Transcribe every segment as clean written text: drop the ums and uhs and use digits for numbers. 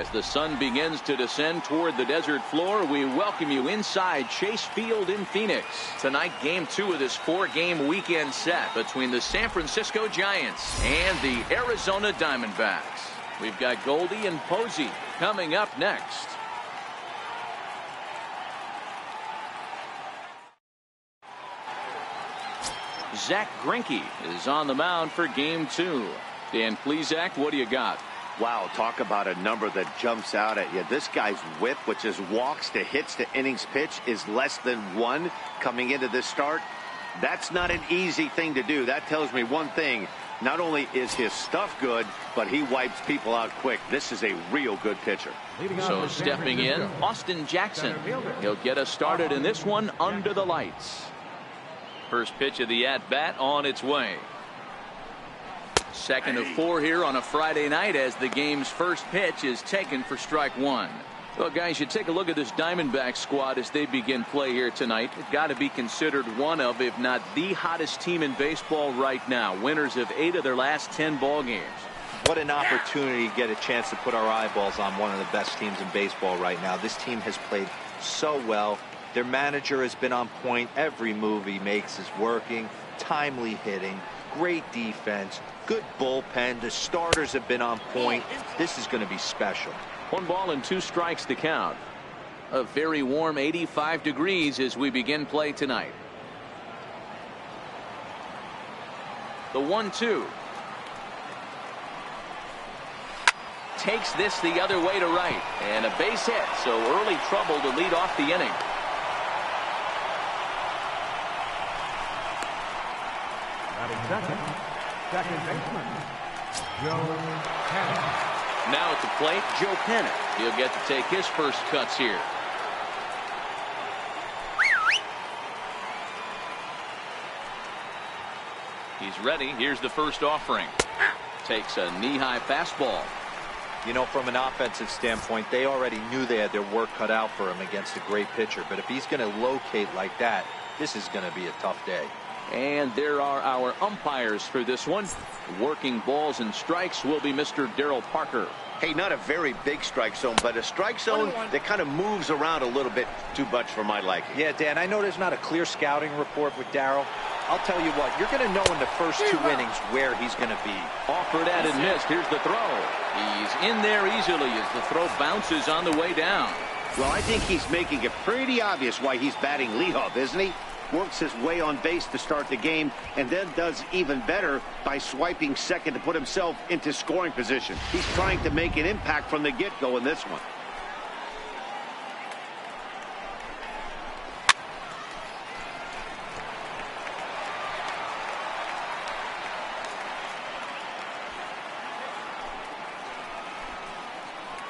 As the sun begins to descend toward the desert floor, we welcome you inside Chase Field in Phoenix. Tonight, game 2 of this 4-game weekend set between the San Francisco Giants and the Arizona Diamondbacks. We've got Goldie and Posey coming up next. Zach Greinke is on the mound for game 2. Dan Plesac, what do you got? Wow, talk about a number that jumps out at you. This guy's whip, which is walks to hits to innings pitch, is less than 1 coming into this start. That's not an easy thing to do. That tells me one thing. Not only is his stuff good, but he wipes people out quick. This is a real good pitcher. So stepping in, Austin Jackson. He'll get us started in this one under the lights. First pitch of the at-bat on its way. Second of 4 here on a Friday night as the game's first pitch is taken for strike 1. Well, guys, you take a look at this Diamondback squad as they begin play here tonight. It's got to be considered one of, if not the hottest team in baseball right now. Winners of 8 of their last 10 ball games. What an opportunity to get a chance to put our eyeballs on one of the best teams in baseball right now. This team has played so well. Their manager has been on point. Every move he makes is working. Timely hitting. Great defense. Good bullpen. The starters have been on point. This is going to be special. 1 ball and 2 strikes to count. A very warm 85 degrees as we begin play tonight. The 1-2. Takes this the other way to right. And a base hit. So early trouble to lead off the inning. Second baseman, Joe Panic. Now at the plate, Joe Panic. He'll get to take his first cuts here. He's ready. Here's the first offering. Takes a knee-high fastball. You know, from an offensive standpoint, they already knew they had their work cut out for him against a great pitcher. But if he's going to locate like that, this is going to be a tough day. And there are our umpires for this one. Working balls and strikes will be Mr. Darryl Parker. Hey, not a very big strike zone, but a strike zone that kind of moves around a little bit too much for my liking. Yeah, Dan, I know there's not a clear scouting report with Darryl. I'll tell you what, you're going to know in the first 2 innings where he's going to be. Offered at and missed. Here's the throw. He's in there easily as the throw bounces on the way down. Well, I think he's making it pretty obvious why he's batting leadoff, isn't he? Works his way on base to start the game and then does even better by swiping second to put himself into scoring position. He's trying to make an impact from the get-go in this one.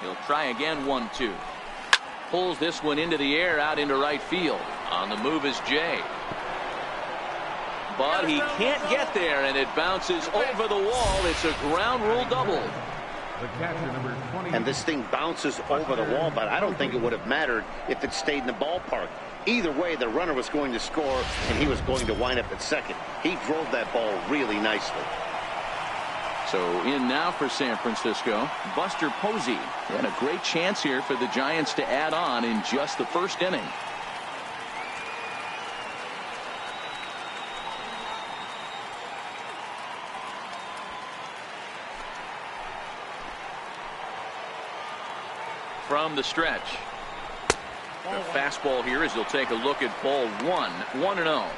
He'll try again. 1-2. Pulls this one into the air out into right field. On the move is Jay. But he can't get there, and it bounces over the wall. It's a ground rule double. And this thing bounces over the wall, but I don't think it would have mattered if it stayed in the ballpark. Either way, the runner was going to score, and he was going to wind up at second. He drove that ball really nicely. So in now for San Francisco, Buster Posey. And a great chance here for the Giants to add on in just the first inning. From the stretch. The fastball here as he'll take a look at ball 1. 1-0.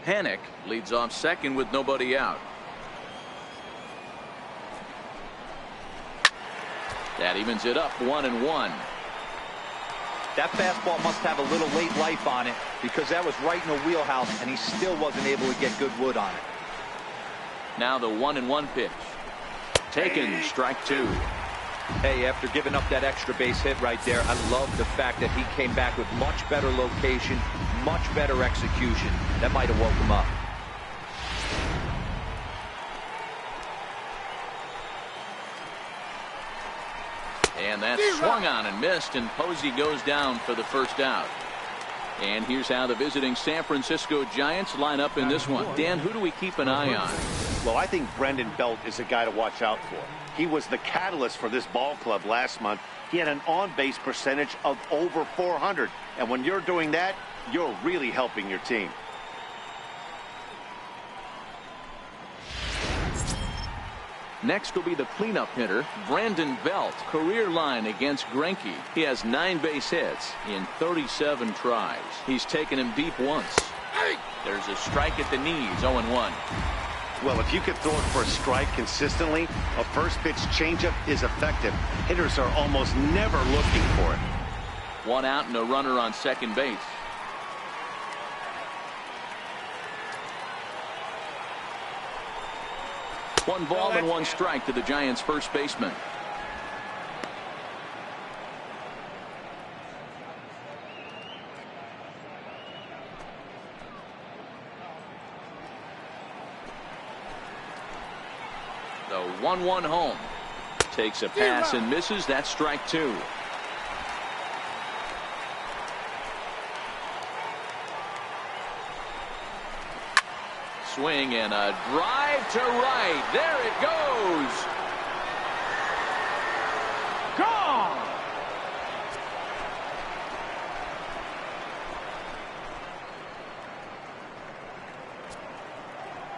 Panic leads off second with nobody out. That evens it up 1-1. That fastball must have a little late life on it because that was right in the wheelhouse and he still wasn't able to get good wood on it. Now the 1-1 pitch. Taken, strike 2. Hey, after giving up that extra base hit right there, I love the fact that he came back with much better location, much better execution. That might have woke him up. And that's swung on and missed, and Posey goes down for the first out. And here's how the visiting San Francisco Giants line up in this one. Dan, who do we keep an eye on? Well, I think Brendan Belt is a guy to watch out for. He was the catalyst for this ball club last month. He had an on-base percentage of over 400. And when you're doing that, you're really helping your team. Next will be the cleanup hitter, Brandon Belt. Career line against Greinke. He has 9 base hits in 37 tries. He's taken him deep once. There's a strike at the knees, 0-1. Well, if you can throw it for a strike consistently, a first pitch changeup is effective. Hitters are almost never looking for it. 1 out and a runner on second base. One ball and 1 strike to the Giants' first baseman. The 1-1 home. Takes a pass and misses. That's strike 2. Swing and a drive to right. There it goes. Gone.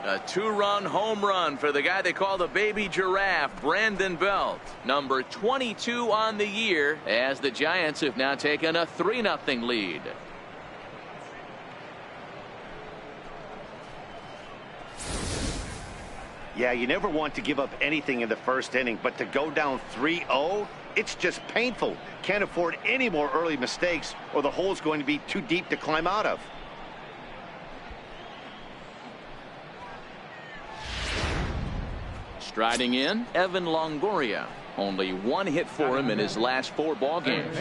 A 2-run home run for the guy they call the baby giraffe, Brandon Belt. Number 22 on the year, as the Giants have now taken a 3-0 lead. Yeah, you never want to give up anything in the first inning, but to go down 3-0, it's just painful. Can't afford any more early mistakes, or the hole's going to be too deep to climb out of. Striding in, Evan Longoria. Only 1 hit for him in his last 4 ball games.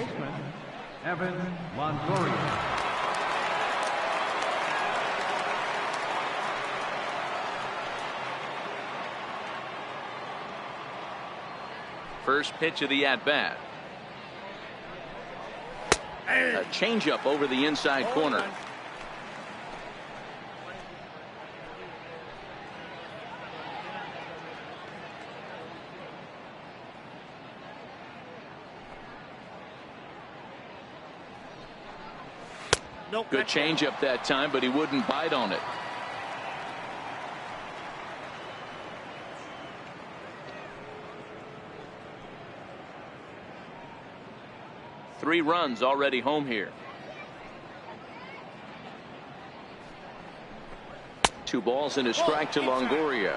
Evan Longoria. First pitch of the at-bat. A changeup over the inside corner. Good changeup that time, but he wouldn't bite on it. Three runs already home here. 2 balls and a strike to Longoria.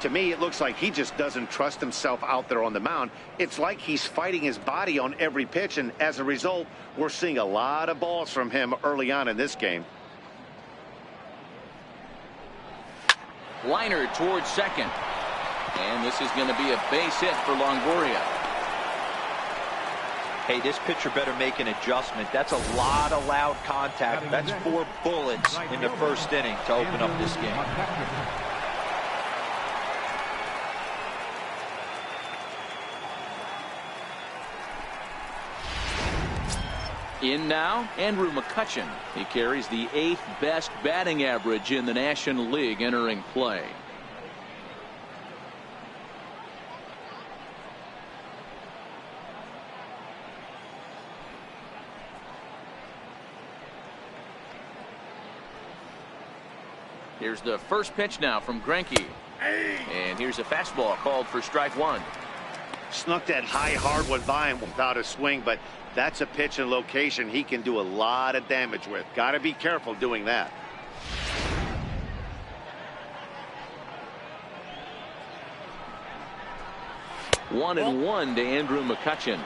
To me, it looks like he just doesn't trust himself out there on the mound. It's like he's fighting his body on every pitch, and as a result, we're seeing a lot of balls from him early on in this game. Liner towards second. And this is going to be a base hit for Longoria. Hey, this pitcher better make an adjustment. That's a lot of loud contact. That's 4 bullets in the first inning to open up this game. In now, Andrew McCutchen. He carries the 8th best batting average in the National League entering play. Here's the first pitch now from Greinke. And here's a fastball called for strike 1. Snuck that high hard one by him without a swing, but that's a pitch and location he can do a lot of damage with. Got to be careful doing that. One and one to Andrew McCutchen.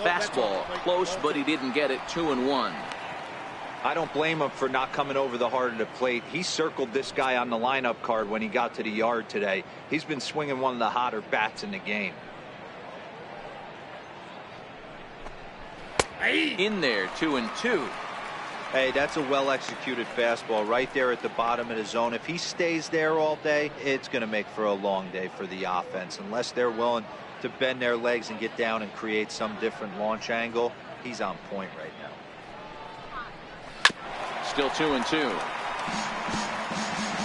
Fastball close, but he didn't get it. 2-1. I don't blame him for not coming over the heart of the plate. He circled this guy on the lineup card when he got to the yard today. He's been swinging one of the hotter bats in the game. In there, 2-2. Hey, that's a well-executed fastball right there at the bottom of the zone. If he stays there all day, it's going to make for a long day for the offense. Unless they're willing to bend their legs and get down and create some different launch angle, he's on point right now. Still 2-2.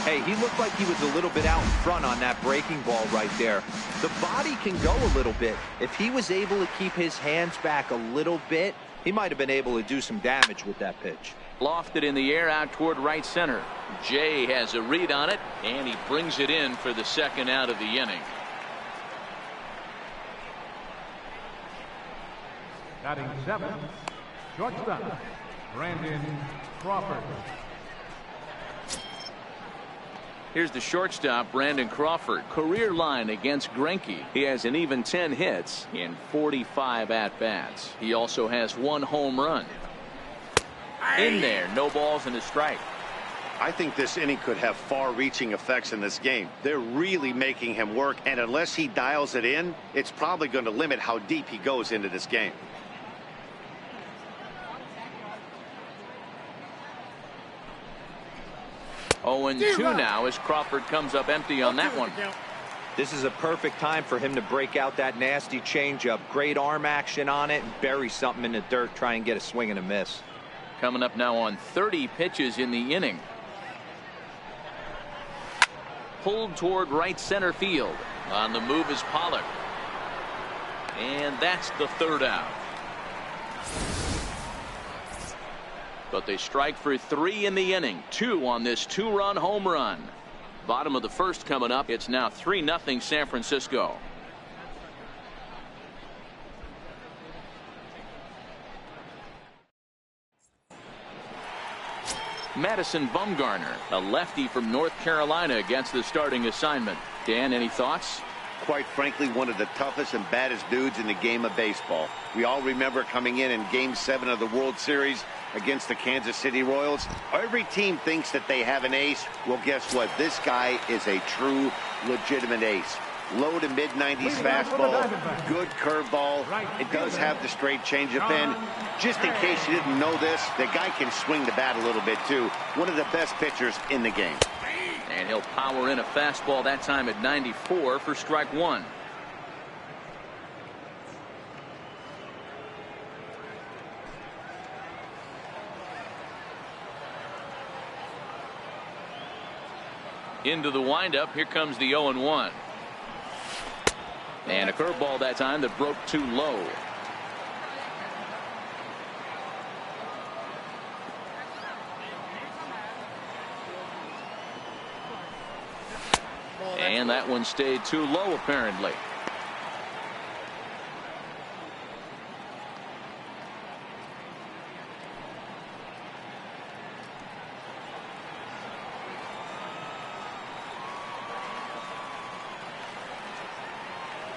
Hey, he looked like he was a little bit out in front on that breaking ball right there. The body can go a little bit. If he was able to keep his hands back a little bit, he might have been able to do some damage with that pitch. Lofted in the air out toward right center. Jay has a read on it, and he brings it in for the second out of the inning. Batting 7th, shortstop, Brandon Crawford. Here's the shortstop, Brandon Crawford. Career line against Greinke. He has an even 10 hits in 45 at-bats. He also has 1 home run. In there, no balls and a strike. I think this inning could have far-reaching effects in this game. They're really making him work, and unless he dials it in, it's probably going to limit how deep he goes into this game. Oh, and 2 now as Crawford comes up empty on that one. This is a perfect time for him to break out that nasty changeup. Great arm action on it and bury something in the dirt, try and get a swing and a miss. Coming up now on 30 pitches in the inning. Pulled toward right center field. On the move is Pollard. And that's the 3rd out. But they strike for 3 in the inning. 2 on this 2-run home run. Bottom of the 1st coming up. It's now 3-0 San Francisco. Madison Bumgarner, a lefty from North Carolina, against the starting assignment. Dan, any thoughts? Quite frankly, one of the toughest and baddest dudes in the game of baseball. We all remember coming in Game 7 of the World Series against the Kansas City Royals. Every team thinks that they have an ace. Well, guess what? This guy is a true, legitimate ace. Low to mid-90s fastball, good curveball. It does have the straight changeup in. Just in case you didn't know this, the guy can swing the bat a little bit too. One of the best pitchers in the game. And he'll power in a fastball that time at 94 for strike 1. Into the windup. Here comes the 0-1. And a curveball that time that broke too low. And that one stayed too low, apparently.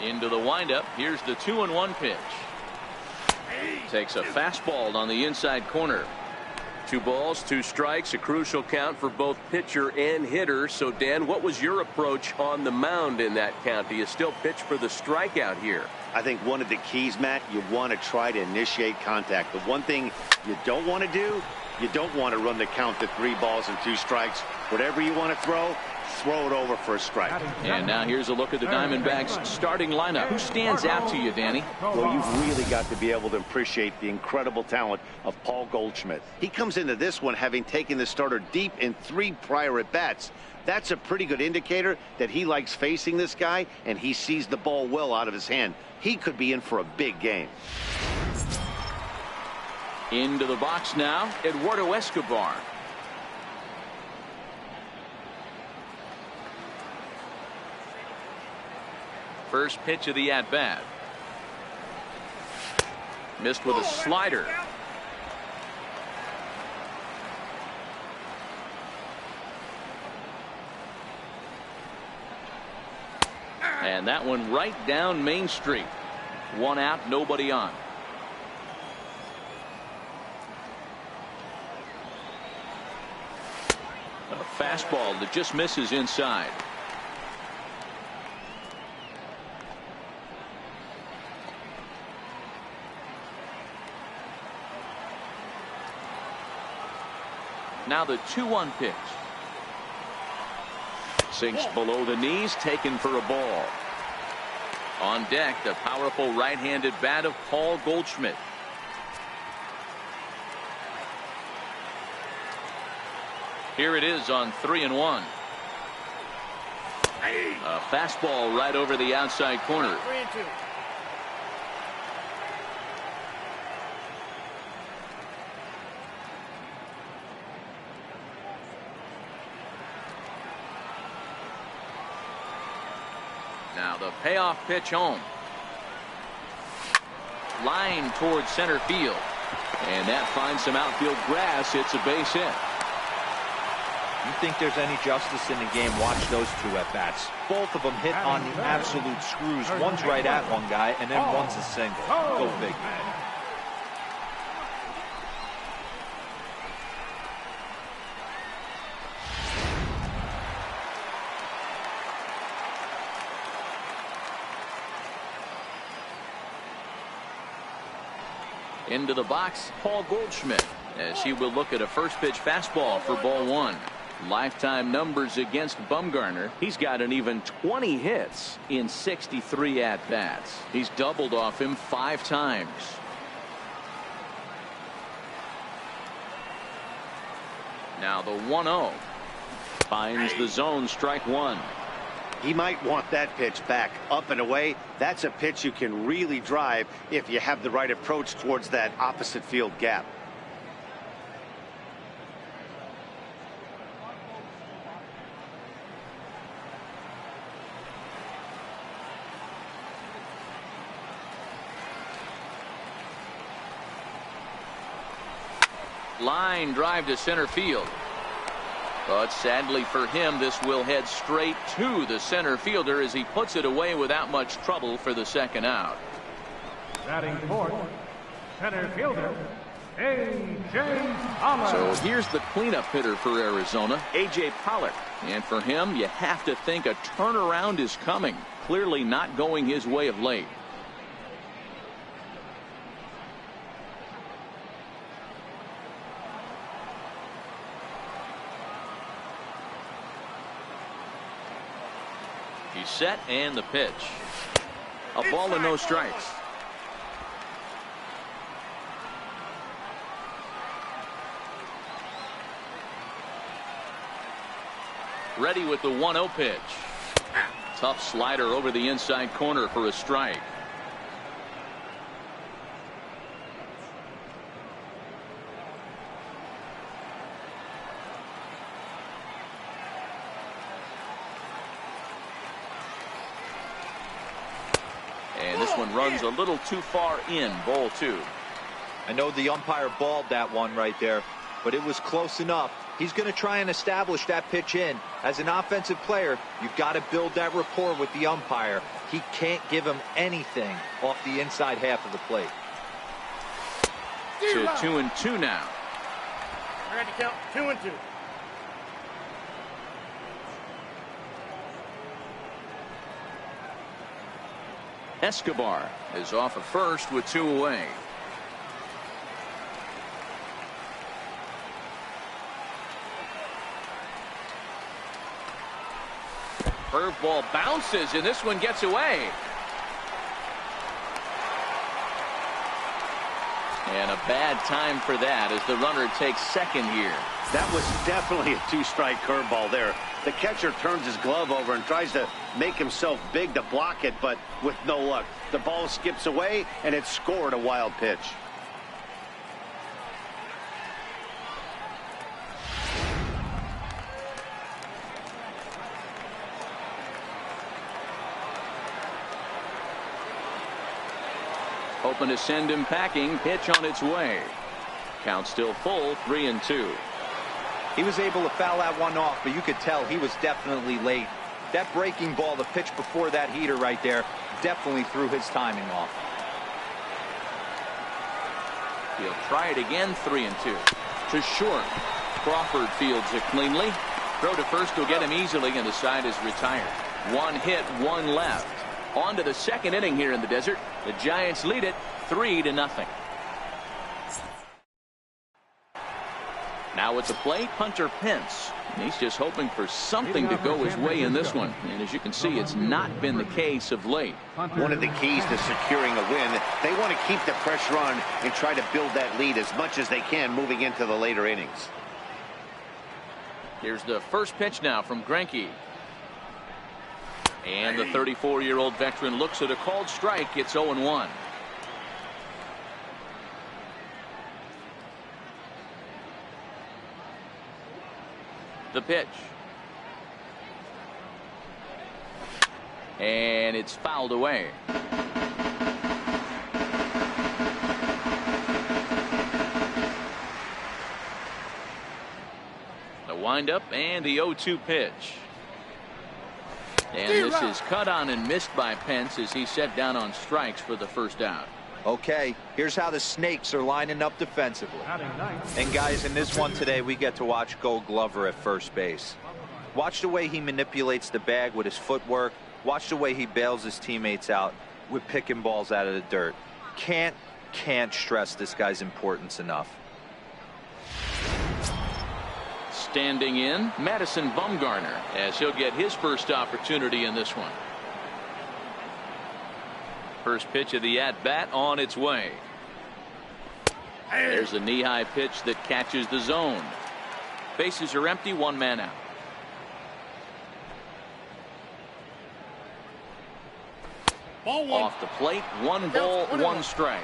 Into the windup. Here's the 2-1 pitch. Takes a fastball on the inside corner. 2 balls, 2 strikes, a crucial count for both pitcher and hitter. So, Dan, what was your approach on the mound in that count? Do you still pitch for the strikeout here? I think one of the keys, Matt, you want to try to initiate contact. The one thing you don't want to do, you don't want to run the count to 3 balls and 2 strikes. Whatever you want to throw it over for a strike. And now here's a look at the Diamondbacks starting lineup. Who stands out to you, Danny? Well, you've really got to be able to appreciate the incredible talent of Paul Goldschmidt. He comes into this one having taken the starter deep in 3 prior at-bats. That's a pretty good indicator that he likes facing this guy, and he sees the ball well out of his hand. He could be in for a big game. Into the box now, Eduardo Escobar. First pitch of the at-bat. Missed with a slider. And that one right down Main Street. 1 out, nobody on. A fastball that just misses inside. Now the 2-1 pitch. Sinks below the knees, taken for a ball. On deck, the powerful right-handed bat of Paul Goldschmidt. Here it is on 3-1. A fastball right over the outside corner. 3-2. Now the payoff pitch home. Line towards center field. And that finds some outfield grass. It's a base hit. You think there's any justice in the game? Watch those two at-bats. Both of them hit on the absolute screws. One's right at one guy, and then one's a single. Go figure. Into the box, Paul Goldschmidt, as he will look at a first pitch fastball for ball 1. Lifetime numbers against Bumgarner. He's got an even 20 hits in 63 at-bats. He's doubled off him 5 times. Now the 1-0. Finds the zone, strike 1. He might want that pitch back up and away. That's a pitch you can really drive if you have the right approach towards that opposite field gap. Line drive to center field. But sadly for him, this will head straight to the center fielder as he puts it away without much trouble for the second out. Batting fourth, center fielder, A.J. Pollard. So here's the cleanup hitter for Arizona, A.J. Pollard. And for him, you have to think a turnaround is coming. Clearly not going his way of late. He's set, and the pitch. A ball and no strikes. Ready with the 1-0 pitch. Tough slider over the inside corner for a strike. And this one runs a little too far in, ball 2. I know the umpire balled that one right there, but it was close enough. He's going to try and establish that pitch in. As an offensive player, you've got to build that rapport with the umpire. He can't give him anything off the inside half of the plate. To 2-2 now. I got to count 2-2. Escobar is off at first with 2 away. Curveball bounces, and this one gets away. And a bad time for that as the runner takes second here. That was definitely a 2-strike curveball there. The catcher turns his glove over and tries to make himself big to block it, but with no luck. The ball skips away, and it scored a wild pitch. Hoping to send him packing. Pitch on its way. Count still full, 3-2. He was able to foul that one off, but you could tell he was definitely late. That breaking ball, the pitch before that heater right there, definitely threw his timing off. He'll try it again, 3-2. To short. Crawford fields it cleanly. Throw to first will get him easily, and the side is retired. 1 hit, 1 left. On to the second inning here in the desert. The Giants lead it 3-0. Now at the plate, Hunter Pence. And he's just hoping for something to go his way in this one. And as you can see, it's not been the case of late. One of the keys to securing a win, they want to keep the pressure on and try to build that lead as much as they can moving into the later innings. Here's the first pitch now from Greinke. And the 34-year-old veteran looks at a called strike. It's 0-1. The pitch. And it's fouled away. The windup and the 0-2 pitch. And this is cut on and missed by Pence as he set down on strikes for the first out. Okay, here's how the Snakes are lining up defensively. And guys, in this one today, we get to watch Gold Glover at first base. Watch the way he manipulates the bag with his footwork. Watch the way he bails his teammates out with picking balls out of the dirt. Can't stress this guy's importance enough. Standing in, Madison Bumgarner, as he'll get his first opportunity in this one. First pitch of the at-bat on its way. There's a knee-high pitch that catches the zone. Bases are empty, one man out. Ball one. Off the plate, one ball, one strike.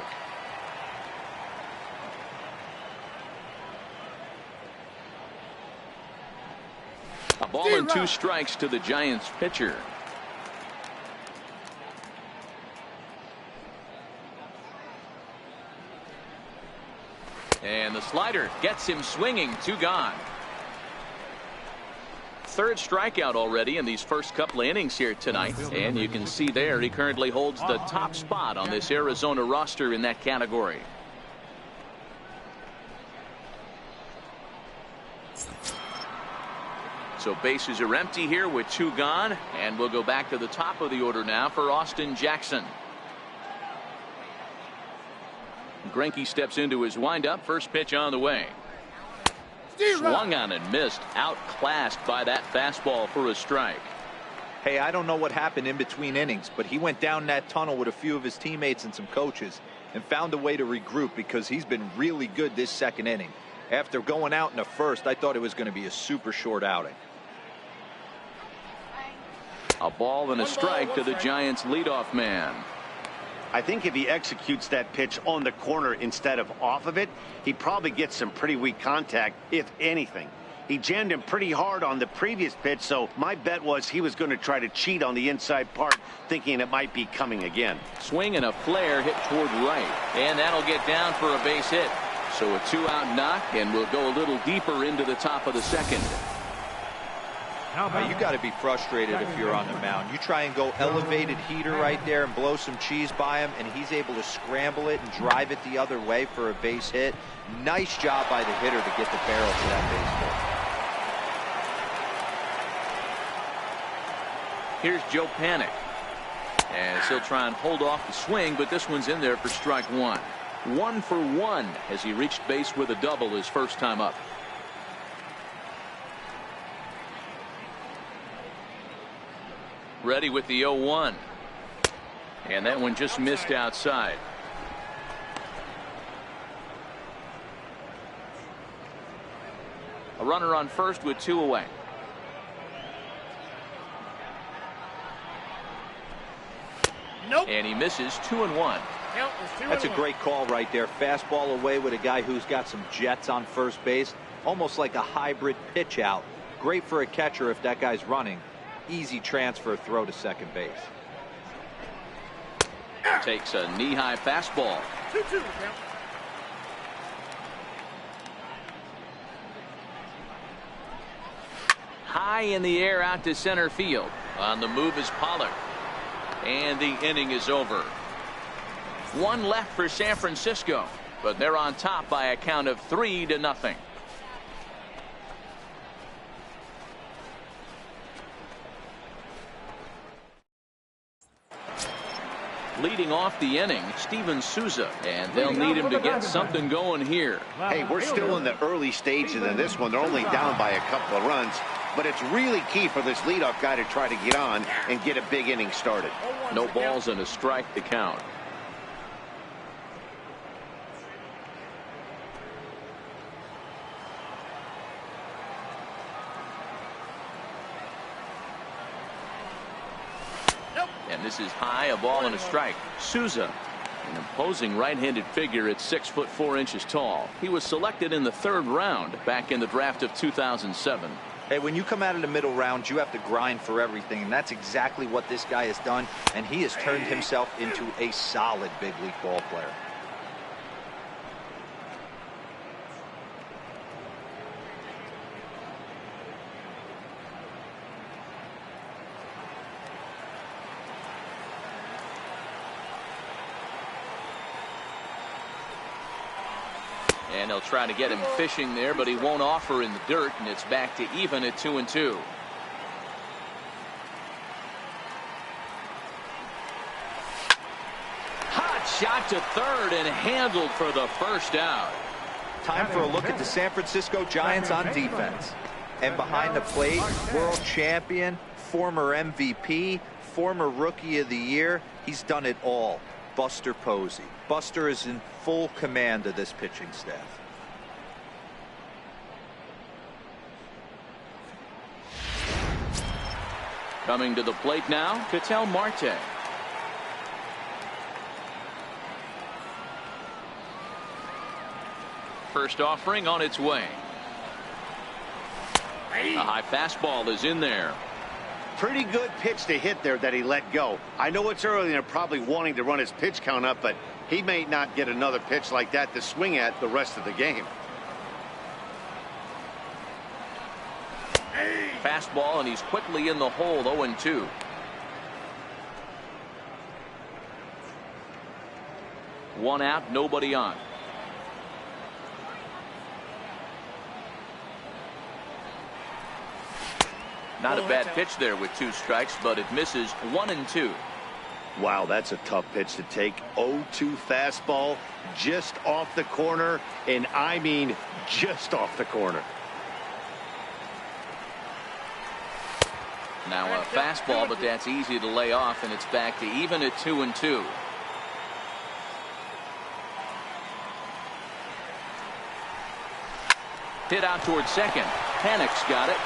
A ball and two strikes to the Giants pitcher. And the slider gets him swinging. Two gone. Third strikeout already in these first couple of innings here tonight. And you can see there he currently holds the top spot on this Arizona roster in that category. So bases are empty here with two gone. And we'll go back to the top of the order now for Austin Jackson. Greinke steps into his windup. First pitch on the way. Swung on and missed. Outclassed by that fastball for a strike. Hey, I don't know what happened in between innings, but he went down that tunnel with a few of his teammates and some coaches and found a way to regroup because he's been really good this second inning. After going out in the first, I thought it was going to be a super short outing. A ball and a strike to the Giants leadoff man. I think if he executes that pitch on the corner instead of off of it, he probably gets some pretty weak contact, if anything. He jammed him pretty hard on the previous pitch, so my bet was he was going to try to cheat on the inside part, thinking it might be coming again. Swing and a flare hit toward right, and that'll get down for a base hit. So a two-out knock, and we'll go a little deeper into the top of the second. Now, you got to be frustrated if you're on the mound. You try and go elevated heater right there and blow some cheese by him, and he's able to scramble it and drive it the other way for a base hit. Nice job by the hitter to get the barrel to that baseball. Here's Joe Panic. As he'll try and hold off the swing, but this one's in there for strike one. 1 for 1 as he reached base with a double his first time up. Ready with the 0-1. And that one just missed outside. A runner on first with two away. Nope. And he misses 2-1. That's a great call right there. Fastball away with a guy who's got some jets on first base. Almost like a hybrid pitch out. Great for a catcher if that guy's running. Easy transfer throw to second base. Takes a knee-high fastball. 2-2 count. High in the air out to center field. On the move is Pollard. And the inning is over. One left for San Francisco, but they're on top by a count of 3-0. Leading off the inning, Steven Souza, and they'll need him to get something going here. Hey, we're still in the early stages of this one. They're only down by a couple of runs, but it's really key for this leadoff guy to try to get on and get a big inning started. No balls and a strike to count. And this is high, a ball and a strike. Souza, an imposing right-handed figure at 6'4" tall. He was selected in the 3rd round back in the draft of 2007. Hey, when you come out of the middle round, you have to grind for everything, and that's exactly what this guy has done, and he has turned himself into a solid big league ball player. And they'll try to get him fishing there, but he won't offer in the dirt, and it's back to even at 2-2. Hot shot to third and handled for the first out. Time for a look at the San Francisco Giants on defense. And behind the plate, world champion, former MVP, former Rookie of the Year, he's done it all. Buster Posey. Buster is in full command of this pitching staff. Coming to the plate now, Ketel Marte. First offering on its way. A high fastball is in there. Pretty good pitch to hit there that he let go. I know it's early and they're probably wanting to run his pitch count up, but he may not get another pitch like that to swing at the rest of the game. Fastball, and he's quickly in the hole. 0-2. One out, nobody on. Not a bad pitch there with 2 strikes, but it misses. 1-2. Wow, that's a tough pitch to take. 0-2 fastball just off the corner, and I mean just off the corner. Now a fastball, but that's easy to lay off, and it's back to even at 2-2. Hit out towards second. Panic's got it.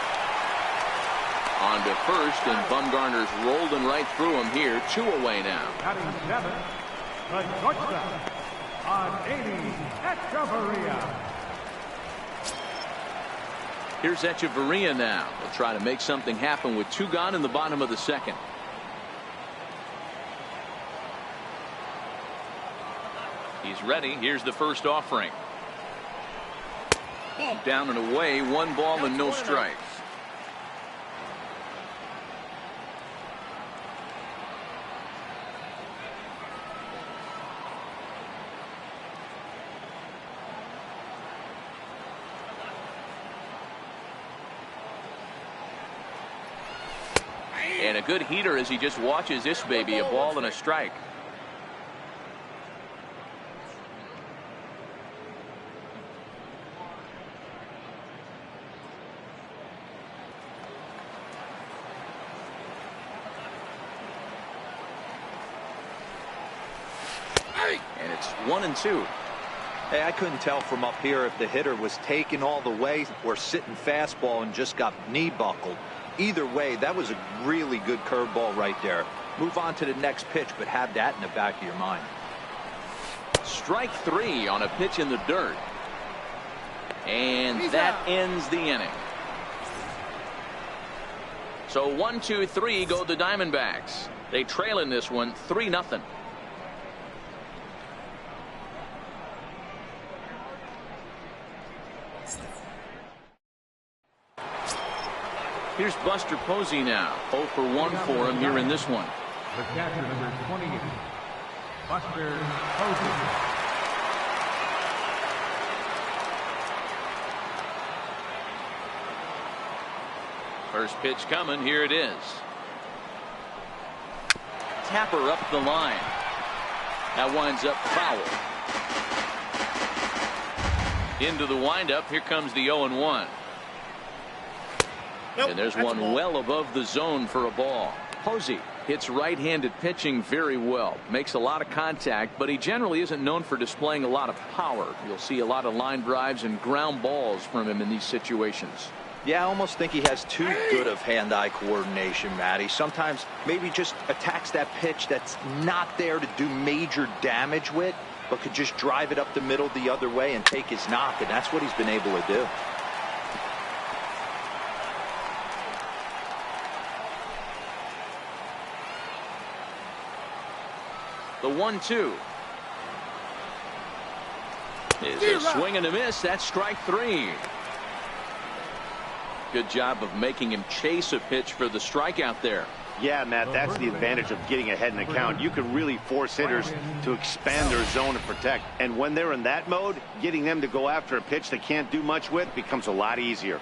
On to first, and Bumgarner's rolling right through him here. 2 away now. Batting 7, the shortstop, ARI Echeverria. Here's Echeverria now. They'll try to make something happen with 2 gone in the bottom of the 2nd. He's ready. Here's the first offering. Down and away, 1 ball and no strikes. And a good heater as he just watches this baby. A ball and a strike. And it's 1-2. Hey, I couldn't tell from up here if the hitter was taken all the way or sitting fastball and just got knee buckled. Either way, that was a really good curveball right there. Move on to the next pitch, but have that in the back of your mind. Strike 3 on a pitch in the dirt. And that ends the inning. So 1-2-3 go the Diamondbacks. They trail in this one 3-0. Here's Buster Posey now. 0 for 1 for him here in this one. The catcher, number 28, Buster Posey. First pitch coming. Here it is. Tapper up the line. That winds up foul. Into the windup. Here comes the 0-1. Nope, And there's that's a one ball. well above the zone for a ball. Posey hits right-handed pitching very well. Makes a lot of contact, but he generally isn't known for displaying a lot of power. You'll see a lot of line drives and ground balls from him in these situations. Yeah, I almost think he has too good of hand-eye coordination, Matty. Sometimes maybe just attacks that pitch that's not there to do major damage with, but could just drive it up the middle the other way and take his knock, and that's what he's been able to do. The 1-2 is a swing and a miss. That's strike 3. Good job of making him chase a pitch for the strikeout there. Yeah, Matt, that's the advantage of getting ahead in the count. You can really force hitters to expand their zone and protect. And when they're in that mode, getting them to go after a pitch they can't do much with becomes a lot easier.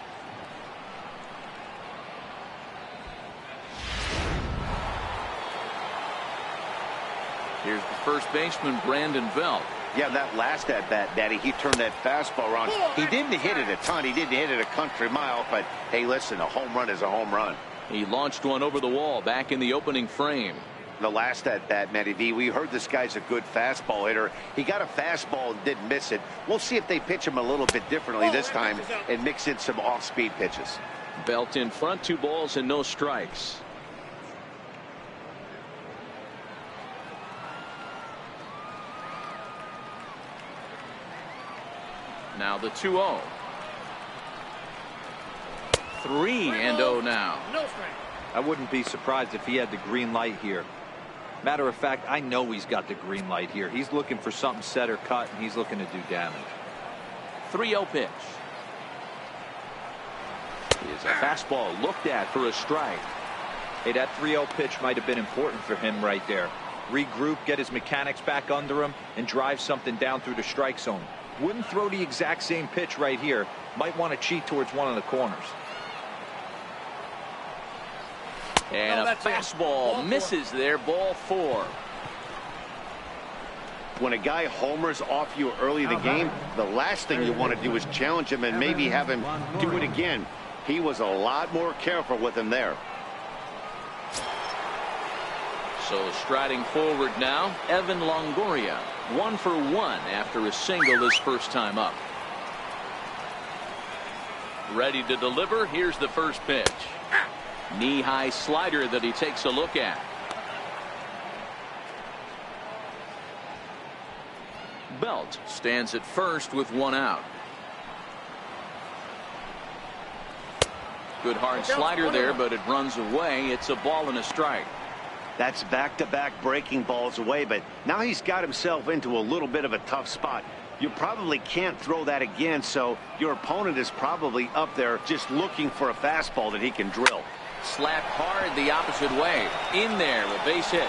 Here's the first baseman, Brandon Belt. Yeah, that last at-bat, Daddy, he turned that fastball around. He didn't hit it a ton. He didn't hit it a country mile. But, hey, listen, a home run is a home run. He launched one over the wall back in the opening frame. The last at-bat, Matty V, we heard this guy's a good fastball hitter. He got a fastball and didn't miss it. We'll see if they pitch him a little bit differently this time and mix in some off-speed pitches. Belt in front, 2 balls and no strikes. Now the 2-0. 3-0 now. No strike. I wouldn't be surprised if he had the green light here. Matter of fact, I know he's got the green light here. He's looking for something set or cut, and he's looking to do damage. 3-0 pitch. Is a fastball looked at for a strike. Hey, that 3-0 pitch might have been important for him right there. Regroup, get his mechanics back under him, and drive something down through the strike zone. Wouldn't throw the exact same pitch right here. Might want to cheat towards one of the corners. And a that's it. fastball Ball 4. misses there. Ball 4. When a guy homers off you early in the game, the last thing you want to do is challenge him and maybe have him do it again. He was a lot more careful with him there. So striding forward now, Evan Longoria. 1 for 1 after a single his first time up. Ready to deliver. Here's the first pitch. Knee-high slider that he takes a look at. Belt stands at first with 1 out. Good hard slider there, but it runs away. It's a ball and a strike. That's back-to-back breaking balls away, but now he's got himself into a little bit of a tough spot. You probably can't throw that again, so your opponent is probably up there just looking for a fastball that he can drill. Slapped hard the opposite way. In there, a base hit.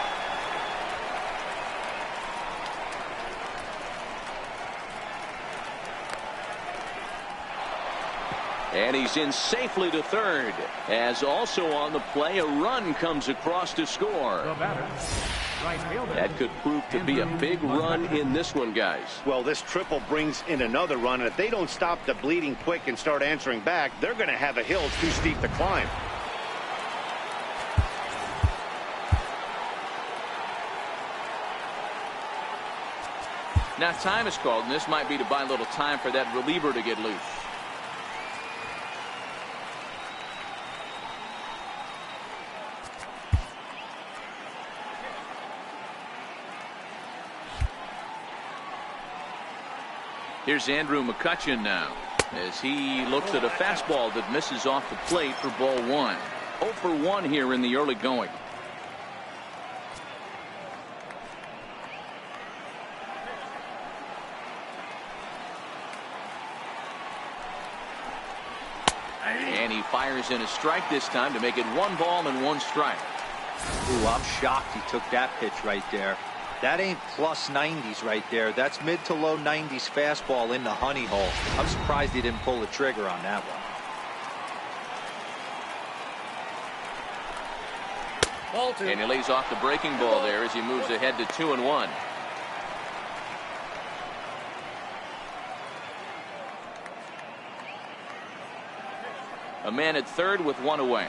And he's in safely to third. As also on the play, a run comes across to score. The batter, right fielder. That could prove to be a big run in this one, guys. Well, this triple brings in another run, and if they don't stop the bleeding quick and start answering back, they're going to have a hill too steep to climb. Now time is called, and this might be to buy a little time for that reliever to get loose. Here's Andrew McCutchen now as he looks at a fastball that misses off the plate for ball 1. 0 for 1 here in the early going. And he fires in a strike this time to make it 1 ball and 1 strike. Ooh, I'm shocked he took that pitch right there. That ain't plus 90s right there. That's mid to low 90s fastball in the honey hole. I'm surprised he didn't pull the trigger on that one. Ball 2. And he lays off the breaking ball there as he moves ahead to 2-1. A man at third with one away.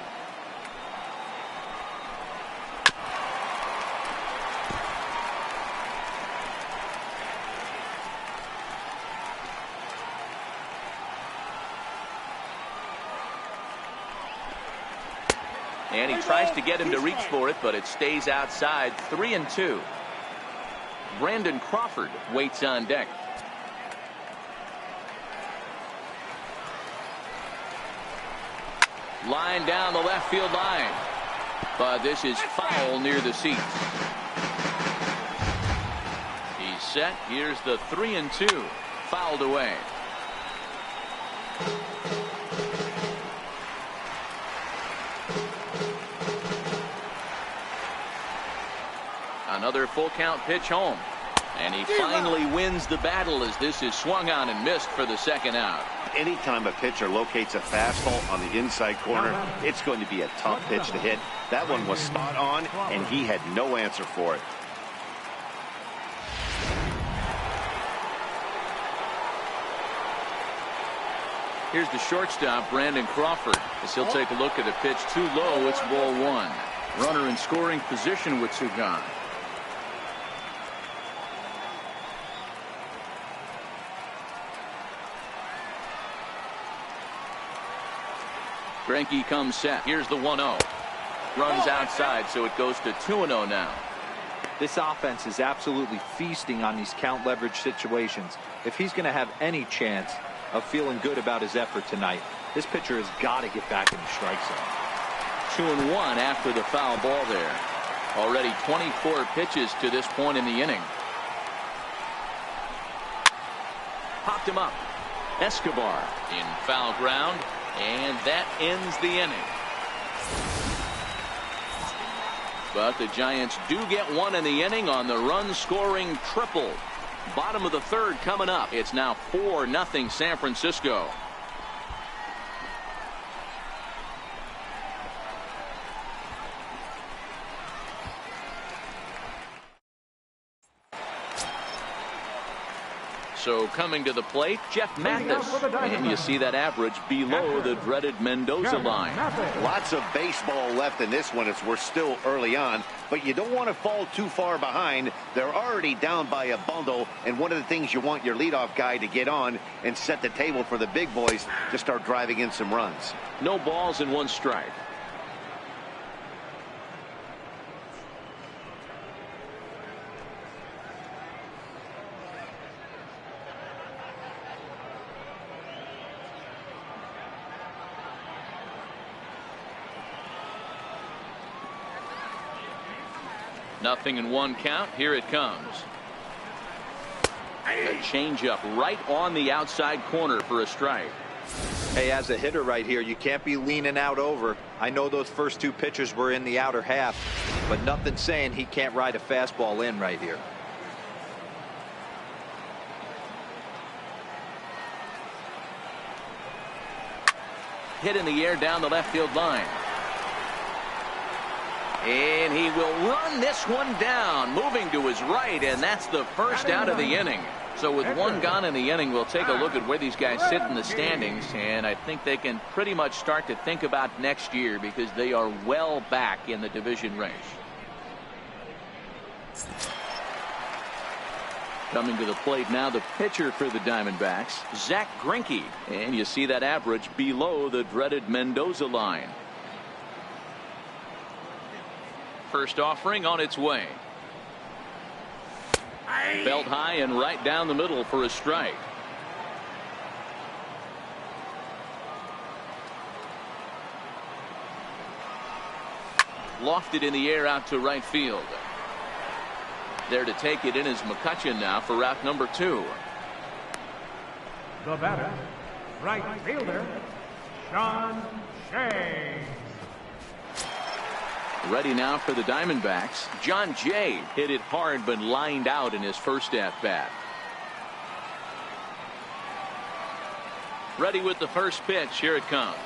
And he tries to get him to reach for it, but it stays outside. 3-2. Brandon Crawford waits on deck. Line down the left field line. But this is foul near the seats. He's set. Here's the 3-2. Fouled away. Another full count pitch home. And he finally wins the battle as this is swung on and missed for the second out. Anytime a pitcher locates a fastball on the inside corner, it's going to be a tough pitch to hit. That one was spot on, and he had no answer for it. Here's the shortstop, Brandon Crawford, as he'll take a look at a pitch too low. It's ball one. Runner in scoring position with two gone. Greinke comes set. Here's the 1-0. Runs outside, so it goes to 2-0 now. This offense is absolutely feasting on these count leverage situations. If he's going to have any chance of feeling good about his effort tonight, this pitcher has got to get back in the strike zone. 2-1 after the foul ball there. Already 24 pitches to this point in the inning. Popped him up. Escobar in foul ground, and that ends the inning. But the Giants do get one in the inning on the run-scoring triple. Bottom of the third coming up. It's now 4-0 San Francisco. So coming to the plate, Jeff Mathis. And you see that average below the dreaded Mendoza line. Lots of baseball left in this one as we're still early on, but you don't want to fall too far behind. They're already down by a bundle, and one of the things you want your leadoff guy to get on and set the table for the big boys to start driving in some runs. No balls and one strike. Nothing in one count. Here it comes. A changeup right on the outside corner for a strike. Hey, as a hitter right here, you can't be leaning out over. I know those first two pitchers were in the outer half, but nothing saying he can't ride a fastball in right here. Hit in the air down the left field line. And he will run this one down, moving to his right, and that's the first out of the inning. So with one gone in the inning, we'll take a look at where these guys sit in the standings, and I think they can pretty much start to think about next year because they are well back in the division race. Coming to the plate now, the pitcher for the Diamondbacks, Zack Greinke, and you see that average below the dreaded Mendoza line. First offering on its way. Belt high and right down the middle for a strike. Lofted in the air out to right field. There to take it in is McCutchen now for route number 2. The batter, right fielder, Sean Shea. Ready now for the Diamondbacks. John Jay hit it hard but lined out in his first at-bat. Ready with the first pitch. Here it comes.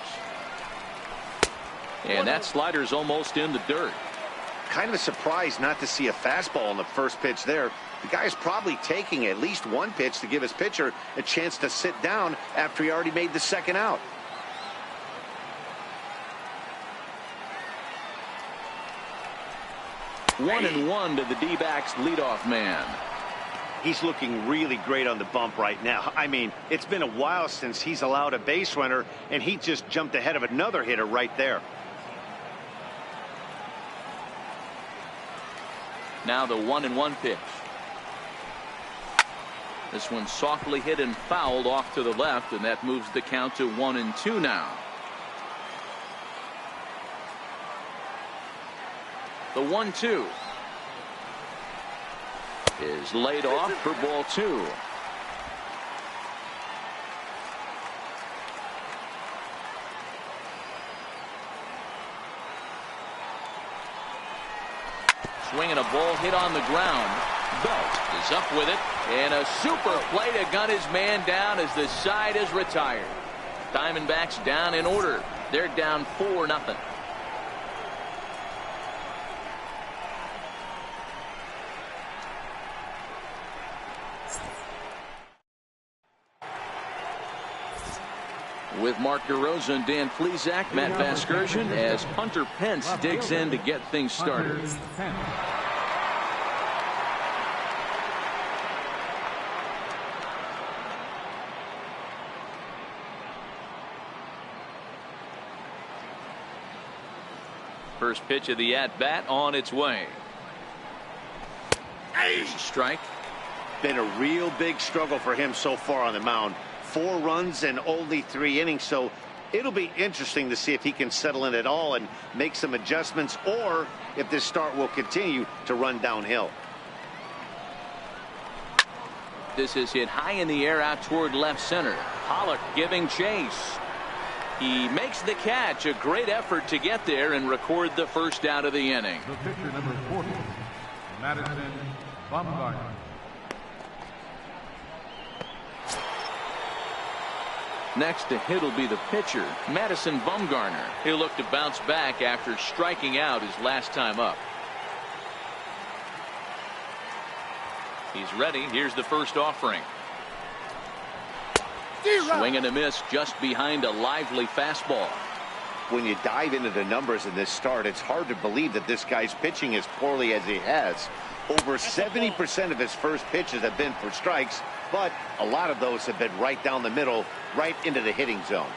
And that slider's almost in the dirt. Kind of a surprise not to see a fastball on the first pitch there. The guy's probably taking at least one pitch to give his pitcher a chance to sit down after he already made the second out. 1-1 to the D-backs leadoff man. He's looking really great on the bump right now. I mean, it's been a while since he's allowed a base runner, and he just jumped ahead of another hitter right there. Now the 1-1 pitch. This one softly hit and fouled off to the left, and that moves the count to 1-2 now. The 1-2 is laid off for ball 2. Swinging a ball hit on the ground. Belt is up with it, and a super play to gun his man down as the side is retired. Diamondbacks down in order. They're down 4-0. With Mark DeRosa and Dan Plesac, Matt Vasgersian as Hunter Pence digs in to get things started. First pitch of the at-bat on its way. There's a strike. Been a real big struggle for him so far on the mound. 4 runs and only 3 innings, so it'll be interesting to see if he can settle in at all and make some adjustments, or if this start will continue to run downhill. This is hit high in the air out toward left center. Pollock giving chase. He makes the catch. A great effort to get there and record the first out of the inning. The pitcher number 40, Madison Bumgarner. Next to hit will be the pitcher, Madison Bumgarner. He'll look to bounce back after striking out his last time up. He's ready. Here's the first offering. Swing and a miss just behind a lively fastball. When you dive into the numbers in this start, it's hard to believe that this guy's pitching as poorly as he has. Over 70% of his first pitches have been for strikes, but a lot of those have been right down the middle, right into the hitting zone.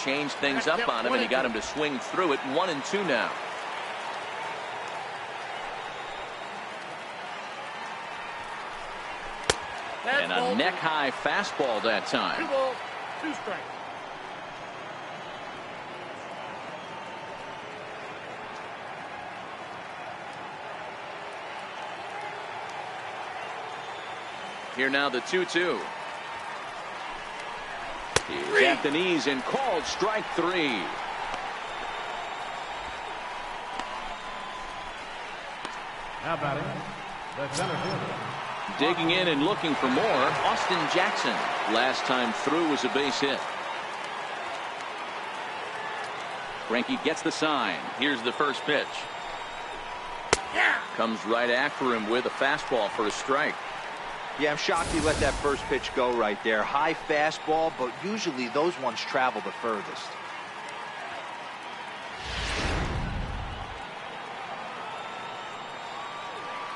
Changed things up on him, and he got him to swing through it. 1-2 now. And a neck-high fastball that time. 2 balls, 2 strikes. Here now the 2-2. He's at the knees and called strike 3. Now batting, the center fielder. Digging in and looking for more, Austin Jackson. Last time through was a base hit. Greinke gets the sign. Here's the first pitch. Comes right after him with a fastball for a strike. Yeah, I'm shocked he let that first pitch go right there. High fastball, but usually those ones travel the furthest.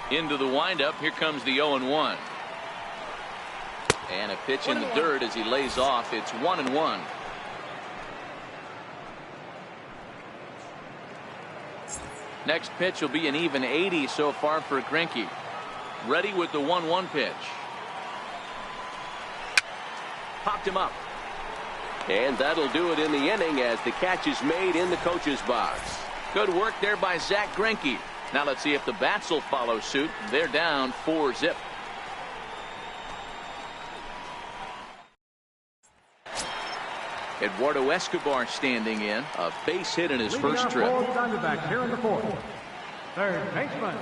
Into the windup. Here comes the 0-1. And a pitch in the dirt as he lays off. It's 1-1. Next pitch will be an even 80 so far for Greinke. Ready with the 1-1 pitch. Popped him up. And that'll do it in the inning as the catch is made in the coach's box. Good work there by Zach Greinke. Now let's see if the bats will follow suit. They're down 4-0. Eduardo Escobar standing in. A base hit in his first trip. Diamondbacks here in the 4th. Third baseman,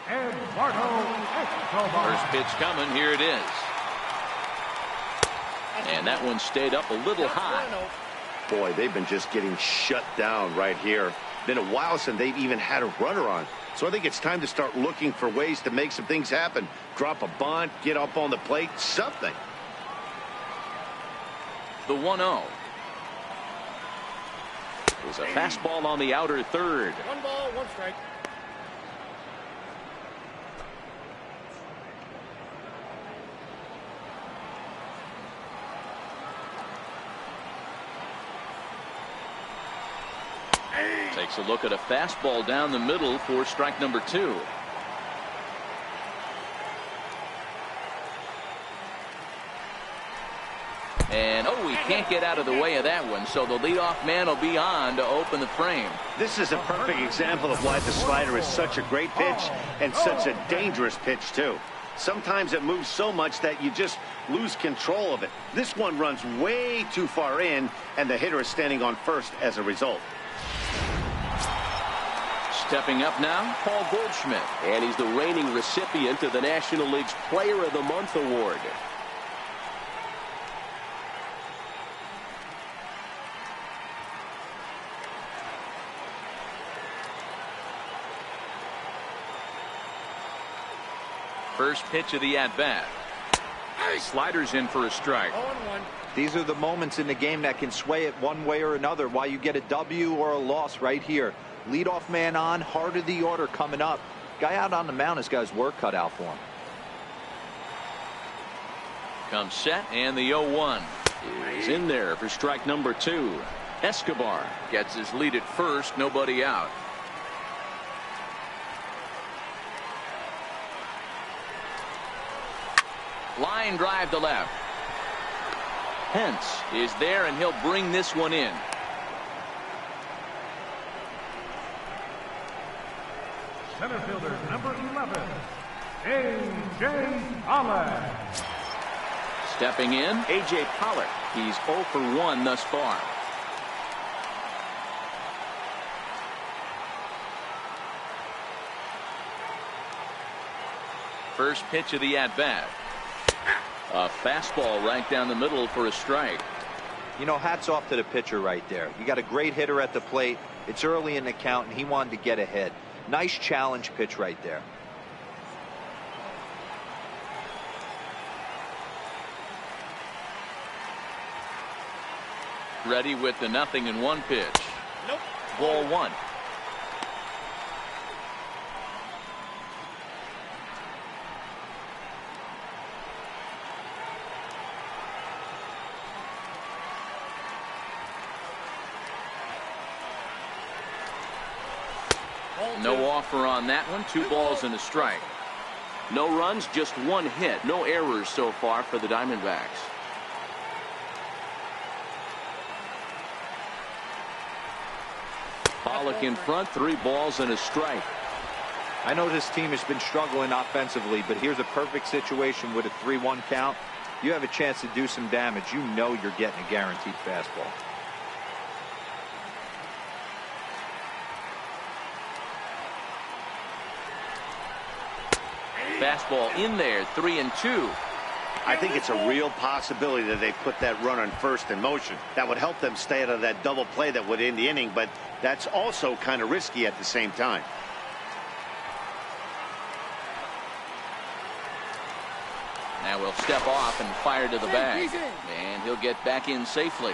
Eduardo Escobar. First pitch coming. Here it is. And that one stayed up a little high. Boy, they've been just getting shut down right here. Been a while since they've even had a runner on. So I think it's time to start looking for ways to make some things happen. Drop a bunt, get up on the plate, something. The 1-0. is a fastball on the outer third. 1 ball, 1 strike. Takes a look at a fastball down the middle for strike number 2. And he can't get out of the way of that one, so the leadoff man will be on to open the frame. This is a perfect example of why the slider is such a great pitch and such a dangerous pitch too. Sometimes it moves so much that you just lose control of it. This one runs way too far in, and the hitter is standing on first as a result. Stepping up now, Paul Goldschmidt. And he's the reigning recipient of the National League's Player of the Month award. First pitch of the at-bat. Sliders in for a strike. 0-1. These are the moments in the game that can sway it one way or another. Why you get a W or a loss right here. Leadoff man on, heart of the order coming up. Guy out on the mound has got his work cut out for him. Comes set, and the 0-1 He's in there for strike number 2. Escobar gets his lead at first, nobody out. Line drive to left. Hence is there, and he'll bring this one in. Center fielder number 11, A.J. Pollock. Stepping in, A.J. Pollock. He's 0 for 1 thus far. First pitch of the at-bat. A fastball right down the middle for a strike. You know, hats off to the pitcher right there. You got a great hitter at the plate. It's early in the count, and he wanted to get ahead. Nice challenge pitch right there. Ready with the 0-1 pitch. Nope. Ball 1. No offer on that one. 2 balls and a strike. No runs, just 1 hit. No errors so far for the Diamondbacks. Pollock in front, 3 balls and a strike. I know this team has been struggling offensively, but here's a perfect situation with a 3-1 count. You have a chance to do some damage. You know you're getting a guaranteed fastball. Fastball in there, 3-2. I think it's a real possibility that they put that run on first in motion. That would help them stay out of that double play that would end the inning, but that's also kind of risky at the same time. Now we'll step off and fire to the bag. And he'll get back in safely.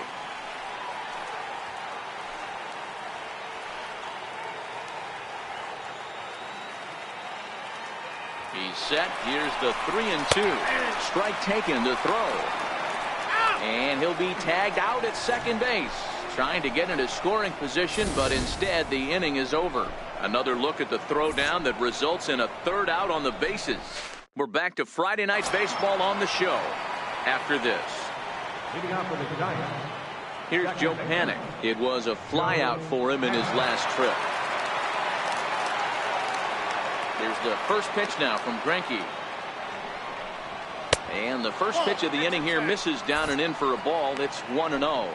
He's set. Here's the 3-2. Strike taken to throw. And he'll be tagged out at second base. Trying to get into scoring position, but instead the inning is over. Another look at the throwdown that results in a 3rd out on the bases. We're back to Friday night baseball on the show after this. Leading off for the Giants. Here's Joe Panik. It was a flyout for him in his last trip. Here's the first pitch now from Greinke. And the first pitch of the inning here misses down and in for a ball. It's 1-0.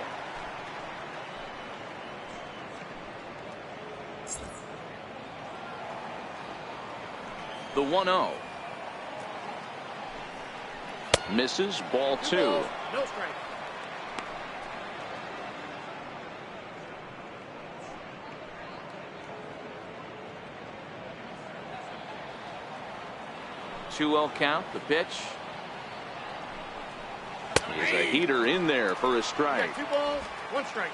The 1-0. Misses, ball 2. No strike. Two-0 count. The pitch is a heater in there for a strike. 2 balls, 1 strike.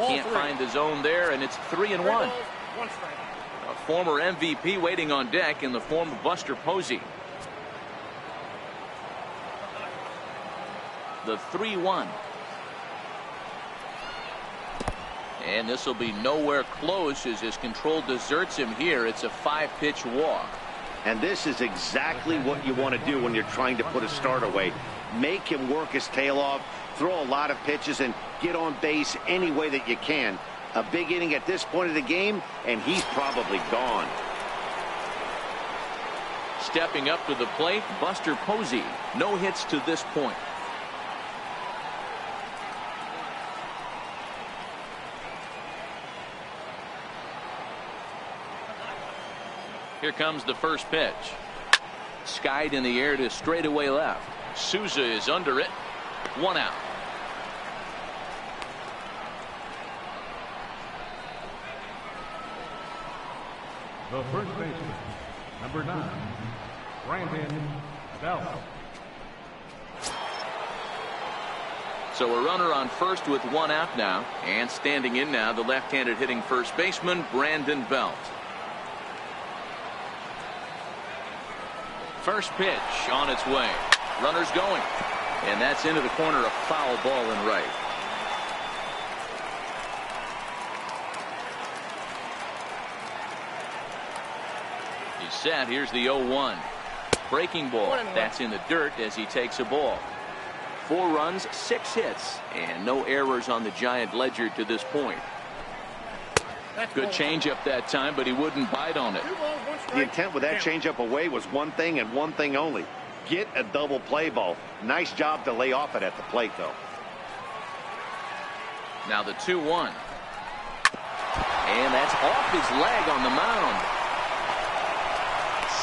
can't find the zone there, and it's 3-1. 1 strike. A former MVP waiting on deck in the form of Buster Posey. The 3-1. And this will be nowhere close as his control deserts him here. It's a 5-pitch walk. And this is exactly what you want to do when you're trying to put a start away. Make him work his tail off, throw a lot of pitches, and get on base any way that you can. A big inning at this point of the game, and he's probably gone. Stepping up to the plate, Buster Posey. No hits to this point. Here comes the first pitch. Skied in the air to straightaway left. Souza is under it. 1 out. The first baseman, number 9, Brandon Belt. So a runner on first with 1 out now. And standing in now, the left-handed hitting first baseman, Brandon Belt. First pitch on its way. Runner's going. And that's into the corner, a foul ball in right. He's set. Here's the 0-1. Breaking ball. That's in the dirt as he takes a ball. 4 runs, 6 hits, and no errors on the Giant ledger to this point. Good changeup that time, but he wouldn't bite on it. 2 balls, 1 strike. The intent with that changeup away was one thing and one thing only. Get a double play ball. Nice job to lay off it at the plate, though. Now the 2-1. And that's off his leg on the mound.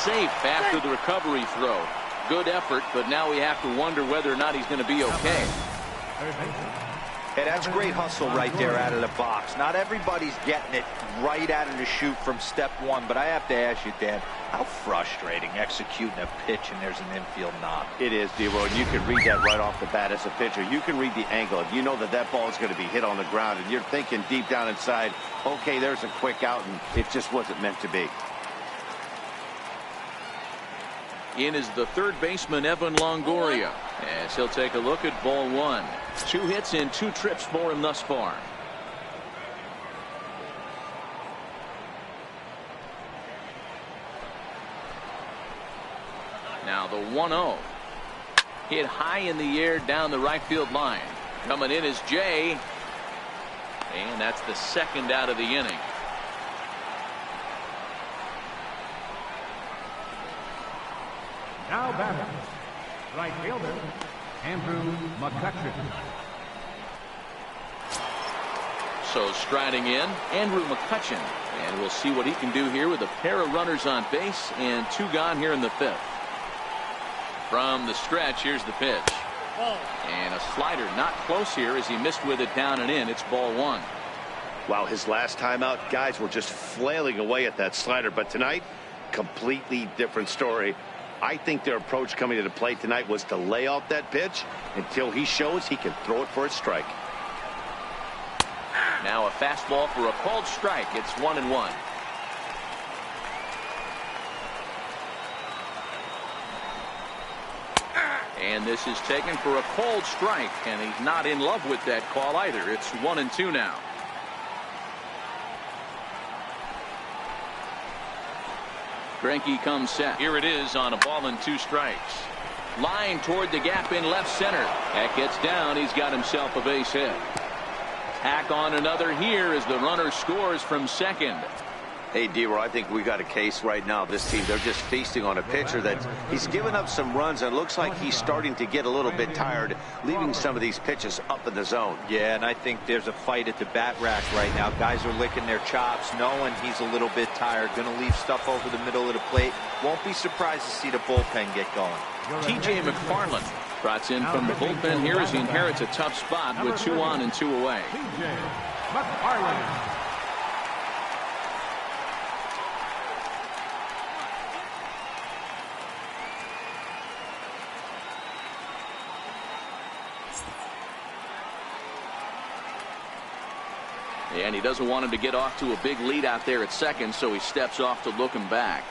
Safe after the recovery throw. Good effort, but now we have to wonder whether or not he's going to be okay. Hey, that's great hustle right there out of the box. Not everybody's getting it right out of the chute from step 1, but I have to ask you, Dan, how frustrating executing a pitch and there's an infield knock. It is, D-Roy, and you can read that right off the bat as a pitcher. You can read the angle. You know that that ball is going to be hit on the ground, and you're thinking deep down inside, okay, there's a quick out, and it just wasn't meant to be. In is the third baseman, Evan Longoria, as he'll take a look at ball 1. 2 hits and 2 trips for him thus far. Now the 1-0. Hit high in the air down the right field line. Coming in is Jay. And that's the 2nd out of the inning. Now batting, right fielder, Andrew McCutcheon. So striding in, Andrew McCutcheon. And we'll see what he can do here with a pair of runners on base and 2 gone here in the 5th. From the stretch, here's the pitch. And a slider not close here as he missed with it down and in. It's ball 1. Wow, his last time out, guys were just flailing away at that slider. But tonight, completely different story. I think their approach coming to the plate tonight was to lay off that pitch until he shows he can throw it for a strike. Now a fastball for a called strike. It's 1-1. And this is taken for a called strike, and he's not in love with that call either. It's 1-2 now. Greinke comes set. Here it is on a ball and 2 strikes. Line toward the gap in left center. That gets down. He's got himself a base hit. Tack on another here as the runner scores from second. Hey, D-Roy, I think we got a case right now. This team, they're just feasting on a pitcher that he's given up some runs and looks like he's starting to get a little bit tired, leaving some of these pitches up in the zone. Yeah, and I think there's a fight at the bat rack right now. Guys are licking their chops, knowing he's a little bit tired, going to leave stuff over the middle of the plate. Won't be surprised to see the bullpen get going. TJ McFarland brought in from the bullpen here as he inherits a tough spot with 2 on and 2 away. TJ McFarland. And he doesn't want him to get off to a big lead out there at second, so he steps off to look him back.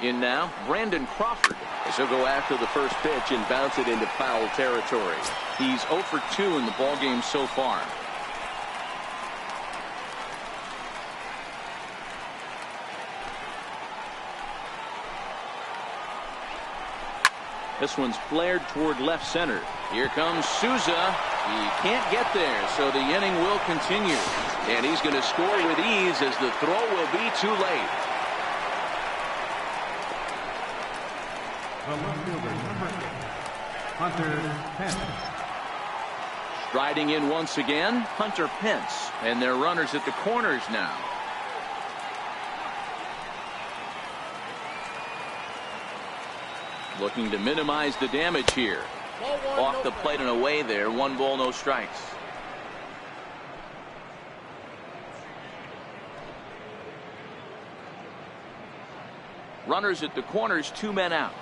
In now, Brandon Crawford. As he'll go after the first pitch and bounce it into foul territory. He's 0 for 2 in the ballgame so far. This one's flared toward left center. Here comes Souza. He can't get there, so the inning will continue. And he's going to score with ease as the throw will be too late. The left fielder, number 8, Hunter Pence. Striding in once again, Hunter Pence. And they're runners at the corners now. Looking to minimize the damage here. Off the plate and away there. 1 ball, no strikes. Runners at the corners, 2 men out.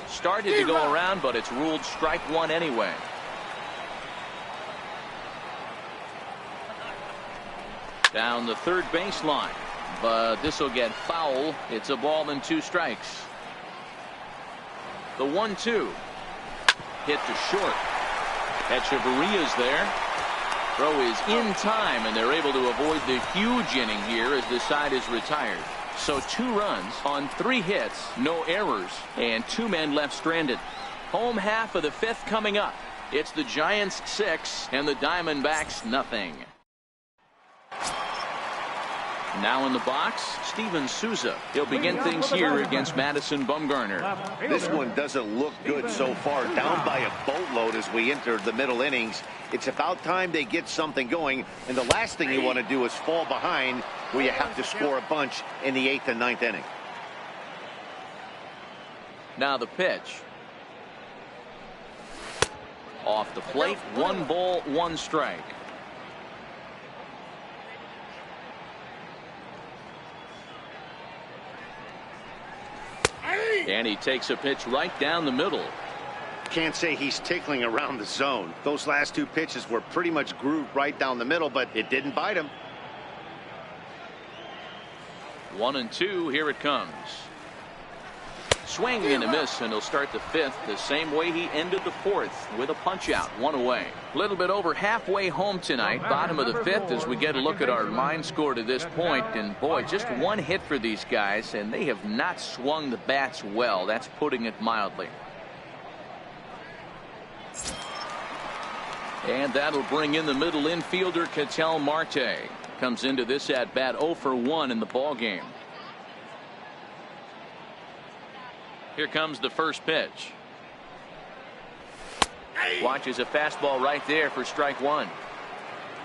Started to go around, but it's ruled strike 1 anyway. Down the third baseline. But this will get foul. It's a ball and 2 strikes. The 1-2. Hit to short. Echeverria's there. Throw is in time, and they're able to avoid the huge inning here as the side is retired. So 2 runs on 3 hits, no errors, and 2 men left stranded. Home half of the 5th coming up. It's the Giants 6 and the Diamondbacks nothing. Now in the box, Steven Souza. He'll begin things here against Madison Bumgarner. This one doesn't look good so far. Down by a boatload as we enter the middle innings. It's about time they get something going. And the last thing you want to do is fall behind where you have to score a bunch in the 8th and 9th inning. Now the pitch. Off the plate, 1 ball, 1 strike. And he takes a pitch right down the middle. Can't say he's tickling around the zone. Those last 2 pitches were pretty much grooved right down the middle, but it didn't bite him. 1-2. Here it comes. Swing and a miss, and he'll start the 5th the same way he ended the 4th with a punch out, 1 away. A little bit over halfway home tonight, bottom of the 5th, as we get a look at our line score to this point. And boy, just 1 hit for these guys, and they have not swung the bats well. That's putting it mildly. And that'll bring in the middle infielder, Ketel Marte. Comes into this at bat 0 for 1 in the ball game. Here comes the first pitch. Watches a fastball right there for strike 1.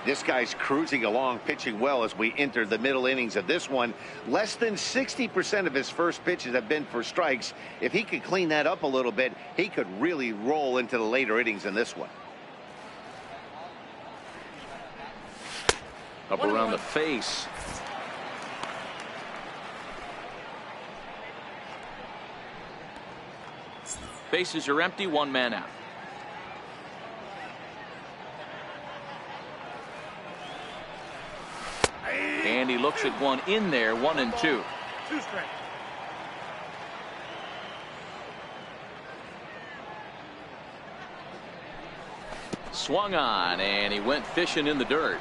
This guy's cruising along, pitching well as we enter the middle innings of this one. Less than 60% of his first pitches have been for strikes. If he could clean that up a little bit, he could really roll into the later innings in this one. Up around the face. Bases are empty, 1 man out. And he looks at one in there, 1-2. 2 straight. Swung on, and he went fishing in the dirt.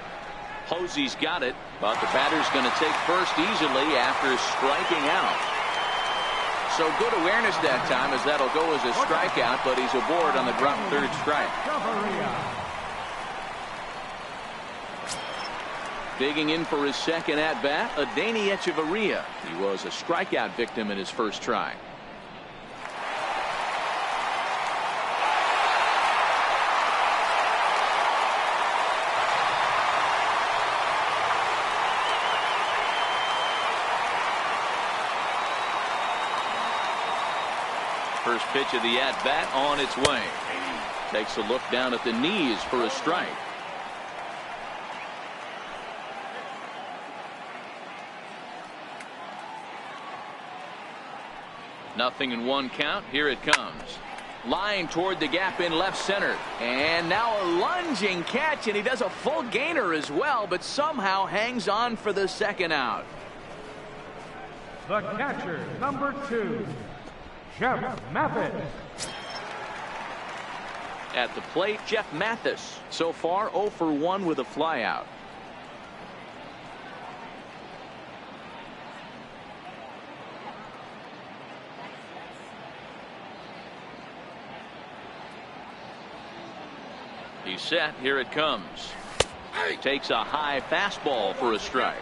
Posey's got it, but the batter's going to take first easily after striking out. So good awareness that time, as that'll go as a strikeout, but he's aboard on the drop 3rd strike. Digging in for his 2nd at bat, Adeiny Echeverria. He was a strikeout victim in his first try. First pitch of the at-bat on its way. Takes a look down at the knees for a strike. Nothing in 1 count. Here it comes. Line toward the gap in left center. And now a lunging catch, and he does a full gainer as well, but somehow hangs on for the second out. The catcher, number 2, Jeff Mathis. At the plate, Jeff Mathis. So far, 0 for 1 with a flyout. He's set. Here it comes. Takes a high fastball for a strike.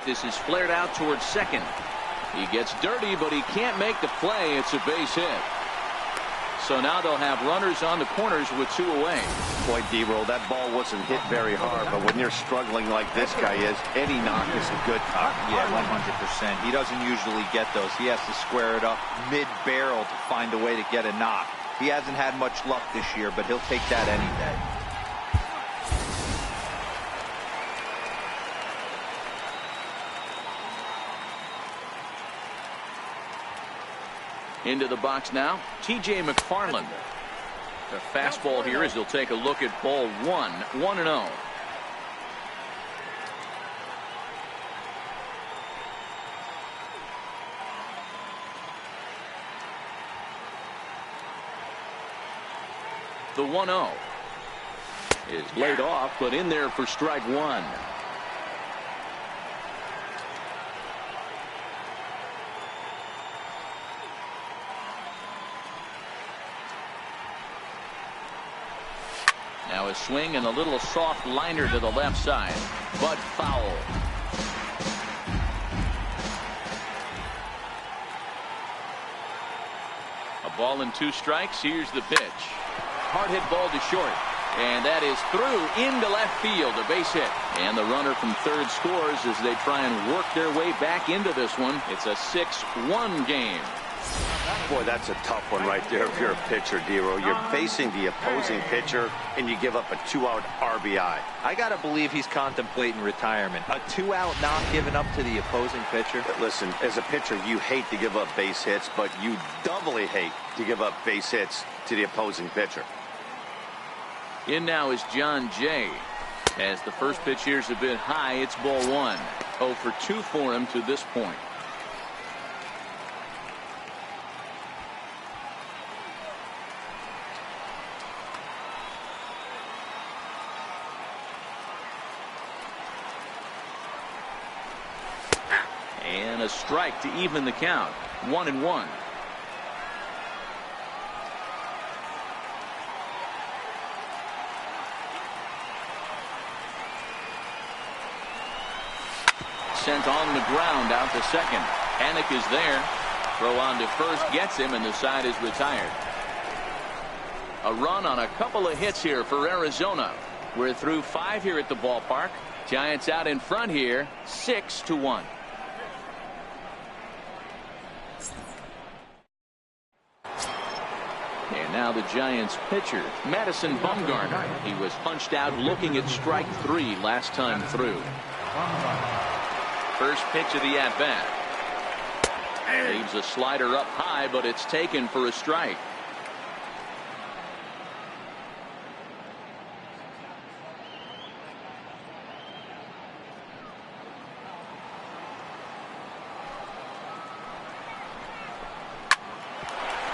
This is flared out towards second. He gets dirty, but he can't make the play. It's a base hit. So now they'll have runners on the corners with 2 away. Boy, D-roll, that ball wasn't hit very hard, but when you're struggling like this guy is, any knock is a good knock. Yeah, 100%. He doesn't usually get those. He has to square it up mid-barrel to find a way to get a knock. He hasn't had much luck this year, but he'll take that any day. Into the box now, T.J. McFarland. The fastball here as he'll take a look at ball 1, 1-0. The 1-0 is laid off, but in there for strike 1. Now a swing and a little soft liner to the left side, but foul. A ball and 2 strikes. Here's the pitch. Hard hit ball to short. And that is through into left field. A base hit. And the runner from third scores as they try and work their way back into this one. It's a 6-1 game. Boy, that's a tough one right there if you're a pitcher, D-roll. You're facing the opposing pitcher, and you give up a 2-out RBI. I got to believe he's contemplating retirement. A 2-out knock given up to the opposing pitcher. But listen, as a pitcher, you hate to give up base hits, but you doubly hate to give up base hits to the opposing pitcher. In now is John Jay. As the first pitch here's a bit high, it's ball 1. 0 for 2 for him to this point. And a strike to even the count. 1-1. Sent on the ground out to second. Panic is there. Throw on to first gets him, and the side is retired. A run on a couple of hits here for Arizona. We're through 5 here at the ballpark. Giants out in front here, 6-1. And now the Giants pitcher, Madison Bumgarner. He was punched out looking at strike 3 last time through. First pitch of the at-bat. Leaves a slider up high, but it's taken for a strike.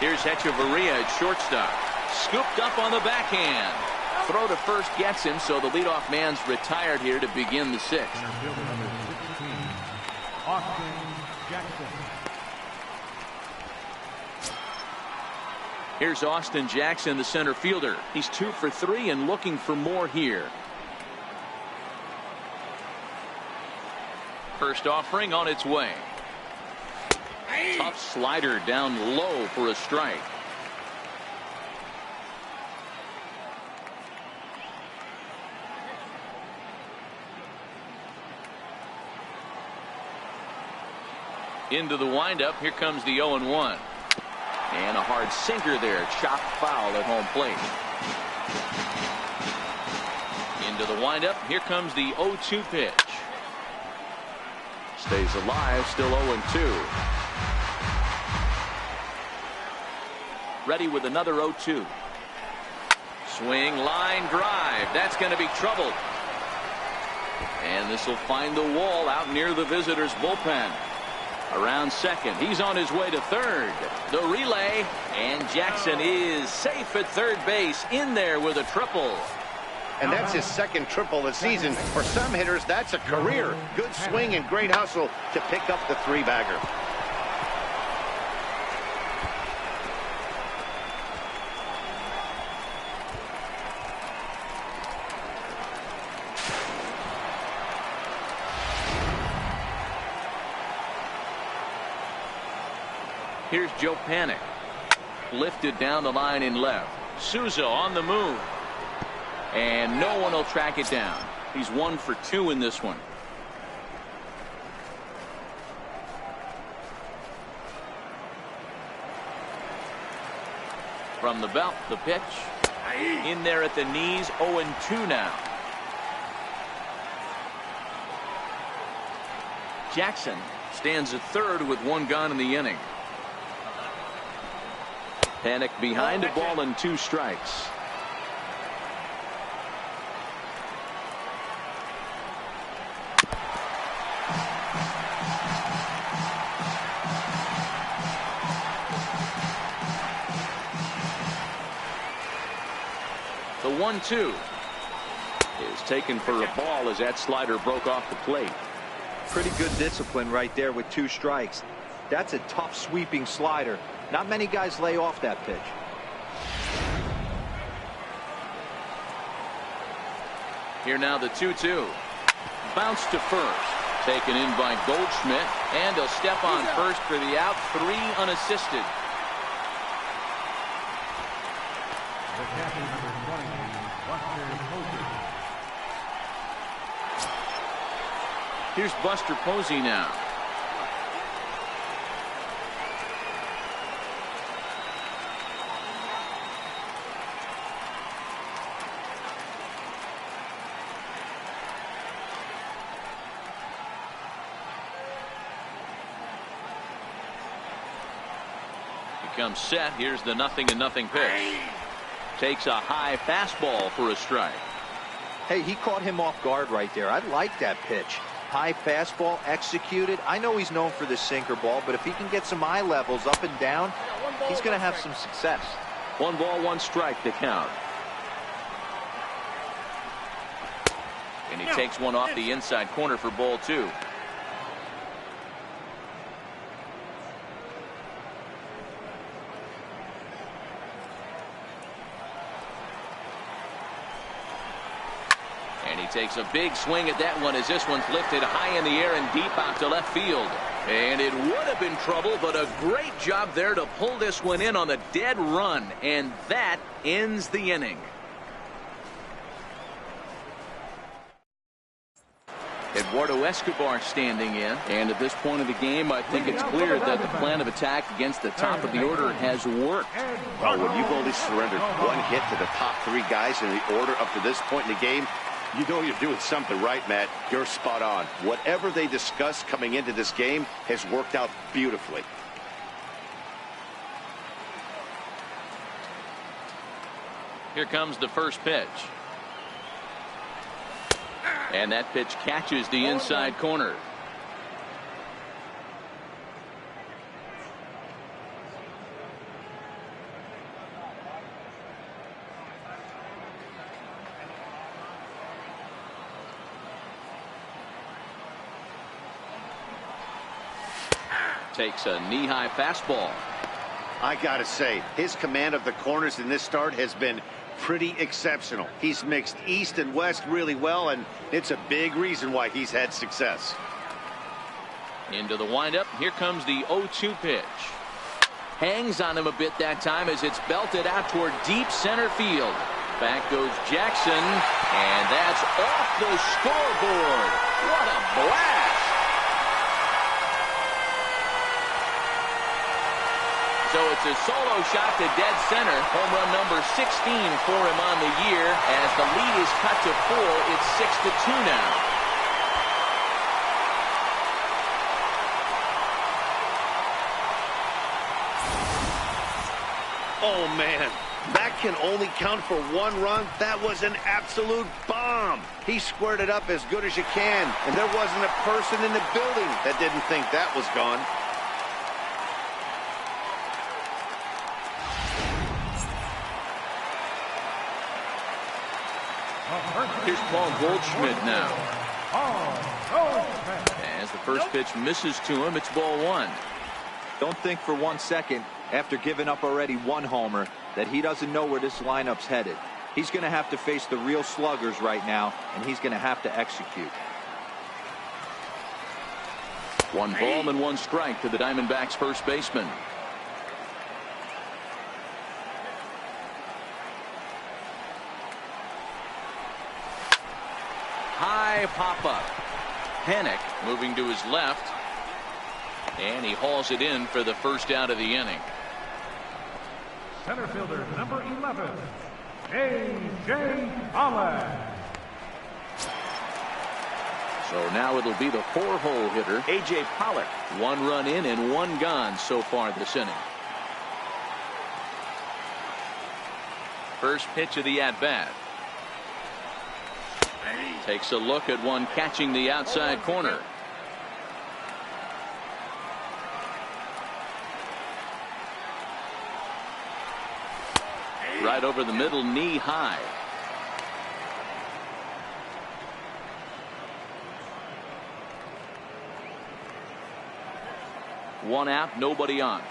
Here's Hechavarria at shortstop. Scooped up on the backhand. Throw to first gets him, so the leadoff man's retired here to begin the 6th. Austin Jackson. Here's Austin Jackson, the center fielder. He's 2 for 3 and looking for more here. First offering on its way. Tough slider down low for a strike. Into the windup. Here comes the 0-1. And a hard sinker there. Chopped foul at home plate. Into the windup. Here comes the 0-2 pitch. Stays alive, still 0-2. Ready with another 0-2. Swing, line drive. That's going to be trouble. And this will find the wall out near the visitors' bullpen. Around second. He's on his way to third. The relay. And Jackson is safe at third base. In there with a triple. And that's his second triple this season. For some hitters, that's a career. Good swing and great hustle to pick up the three-bagger. Here's Joe Panic. Lifted down the line in left. Souza on the move. And no one will track it down. He's 1 for 2 in this one. From the belt, the pitch. In there at the knees, 0-2 now. Jackson stands at third with 1 gone in the inning. Panic behind a ball and 2 strikes. The 1-2 is taken for a ball as that slider broke off the plate. Pretty good discipline right there with 2 strikes. That's a tough sweeping slider. Not many guys lay off that pitch. Here now the 2-2. Bounce to first. Taken in by Goldschmidt. And he'll step on first for the out. 3 unassisted. The captain, number 20, Buster Posey. Here's Buster Posey now. Comes set. Here's the 0-0 pitch. Takes a high fastball for a strike. Hey, he caught him off guard right there. I like that pitch. High fastball executed. I know he's known for the sinker ball, but if he can get some eye levels up and down, he's going to have some success. 1 ball, 1 strike to count. And he takes one off the inside corner for ball 2. Takes a big swing at that one as this one's lifted high in the air and deep out to left field. And it would have been trouble, but a great job there to pull this one in on the dead run. And that ends the inning. Eduardo Escobar standing in. And at this point of the game, I think it's clear that the plan of attack against the top of the order has worked. Well, when you've only surrendered 1 hit to the top 3 guys in the order up to this point in the game, you know you're doing something right, Matt. You're spot on. Whatever they discussed coming into this game has worked out beautifully. Here comes the first pitch. And that pitch catches the inside corner. Takes a knee-high fastball. I gotta say, his command of the corners in this start has been pretty exceptional. He's mixed east and west really well, and it's a big reason why he's had success. Into the windup. Here comes the 0-2 pitch. Hangs on him a bit that time as it's belted out toward deep center field. Back goes Jackson, and that's off the scoreboard. What a blast! So it's a solo shot to dead center. Home run number 16 for him on the year. As the lead is cut to 4, it's 6-2 now. Oh, man. That can only count for 1 run. That was an absolute bomb. He squared it up as good as you can, and there wasn't a person in the building that didn't think that was gone. Here's Paul Goldschmidt now. As the first pitch misses to him, it's ball 1. Don't think for 1 second, after giving up already 1 homer, that he doesn't know where this lineup's headed. He's going to have to face the real sluggers right now, and he's going to have to execute. 1 ball and 1 strike to the Diamondbacks' first baseman. High pop-up. Panic moving to his left. And he hauls it in for the first out of the inning. Center fielder number 11, A.J. Pollock. So now it'll be the 4-hole hitter, A.J. Pollock. 1 run in and 1 gone so far this inning. First pitch of the at-bat. Takes a look at one catching the outside corner. Right over the middle, knee high. One out, nobody on.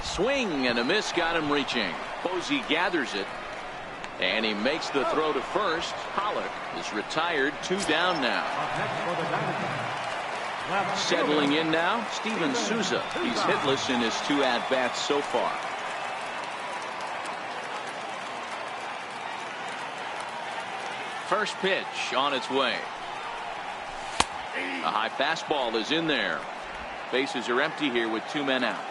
Swing and a miss got him reaching. Posey gathers it. And he makes the throw to first. Pollock is retired. 2 down now. Settling in now, Steven Souza. He's hitless in his 2 at-bats so far. First pitch on its way. A high fastball is in there. Bases are empty here with 2 men out.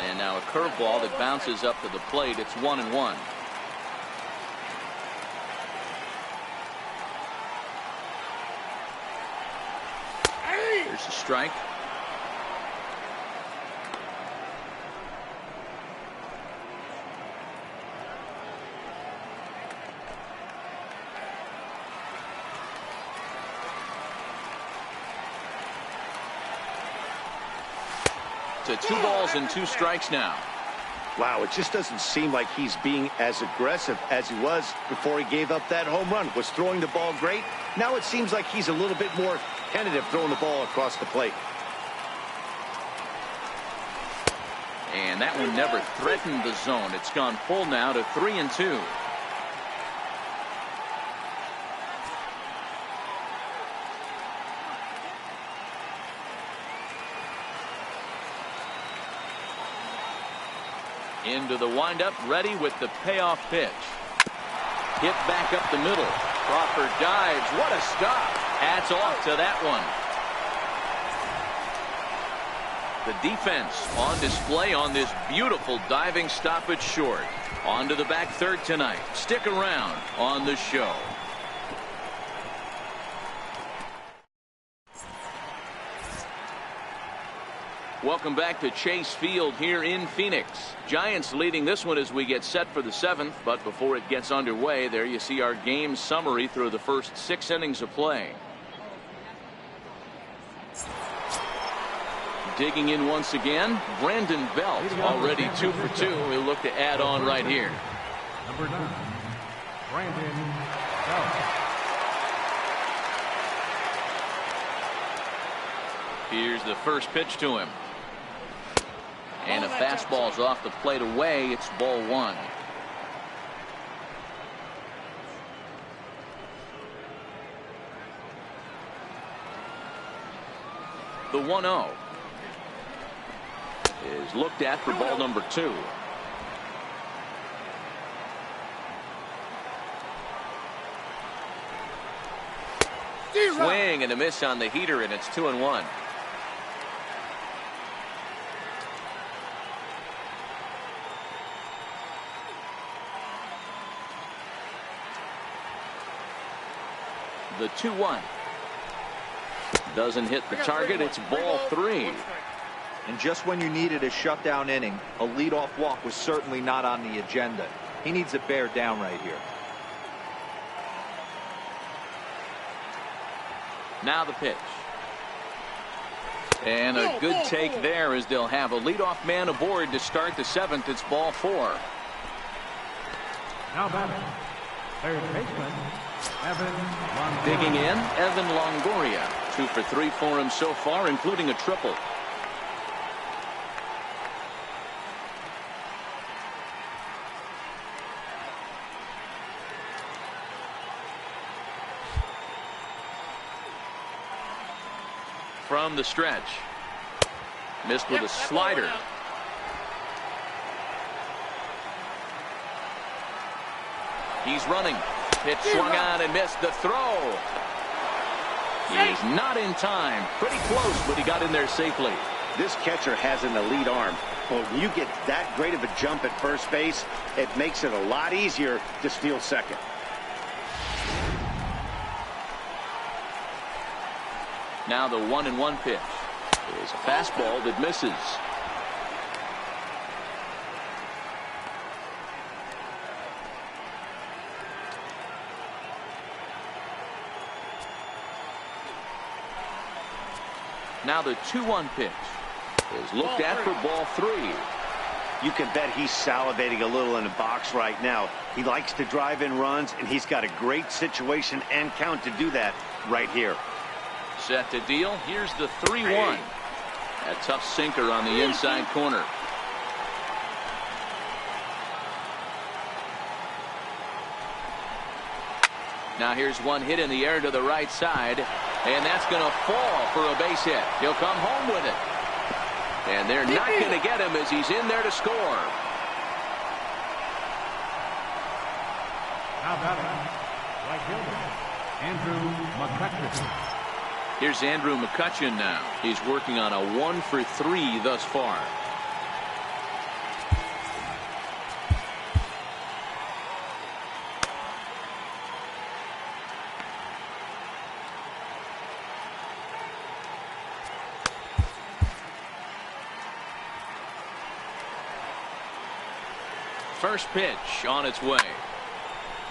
And now a curveball that bounces up to the plate. It's 1-1. There's a strike. To 2 balls and 2 strikes now. Wow, it just doesn't seem like he's being as aggressive as he was before he gave up that home run. Was throwing the ball great. Now it seems like he's a little bit more tentative throwing the ball across the plate. And that one never threatened the zone. It's gone full now to 3-2. Into the windup, ready with the payoff pitch. Hit back up the middle. Crawford dives. What a stop. Hats off to that one. The defense on display on this beautiful diving stoppage short. On to the back third tonight. Stick around on the show. Welcome back to Chase Field here in Phoenix. Giants leading this one as we get set for the 7th. But before it gets underway, there you see our game summary through the first 6 innings of play. Digging in once again, Brandon Belt, already 2 for 2. He'll look to add on right here. Number 9, Brandon Belt. Here's the first pitch to him. And a fastball's off the plate away. It's ball 1. The 1-0 is looked at for ball number 2. Swing and a miss on the heater, and it's 2-1. The 2-1 doesn't hit the target. It's ball 3. And just when you needed a shutdown inning, a leadoff walk was certainly not on the agenda. He needs to bear down right here. Now the pitch. And a good take there, as they'll have a leadoff man aboard to start the 7th. It's ball 4. Now batting, third baseman, Evan Longoria. Digging in, Evan Longoria. 2 for 3 for him so far, including a triple. From the stretch. Missed with a slider. He's running. Pitch swung on and missed the throw. He's not in time. Pretty close, but he got in there safely. This catcher has an elite arm. But when you get that great of a jump at first base, it makes it a lot easier to steal second. Now the 1-1 pitch is a fastball that misses. Now the 2-1 pitch is looked at for ball 3. You can bet he's salivating a little in the box right now. He likes to drive in runs, and he's got a great situation and count to do that right here. Set to deal. Here's the 3-1. A tough sinker on the inside corner. Now here's one hit in the air to the right side, and that's going to fall for a base hit. He'll come home with it. And they're not going to get him as he's in there to score. Now batting, right fielder, Andrew McCutcheon. Here's Andrew McCutcheon now. He's working on a 1 for 3 thus far. First pitch on its way.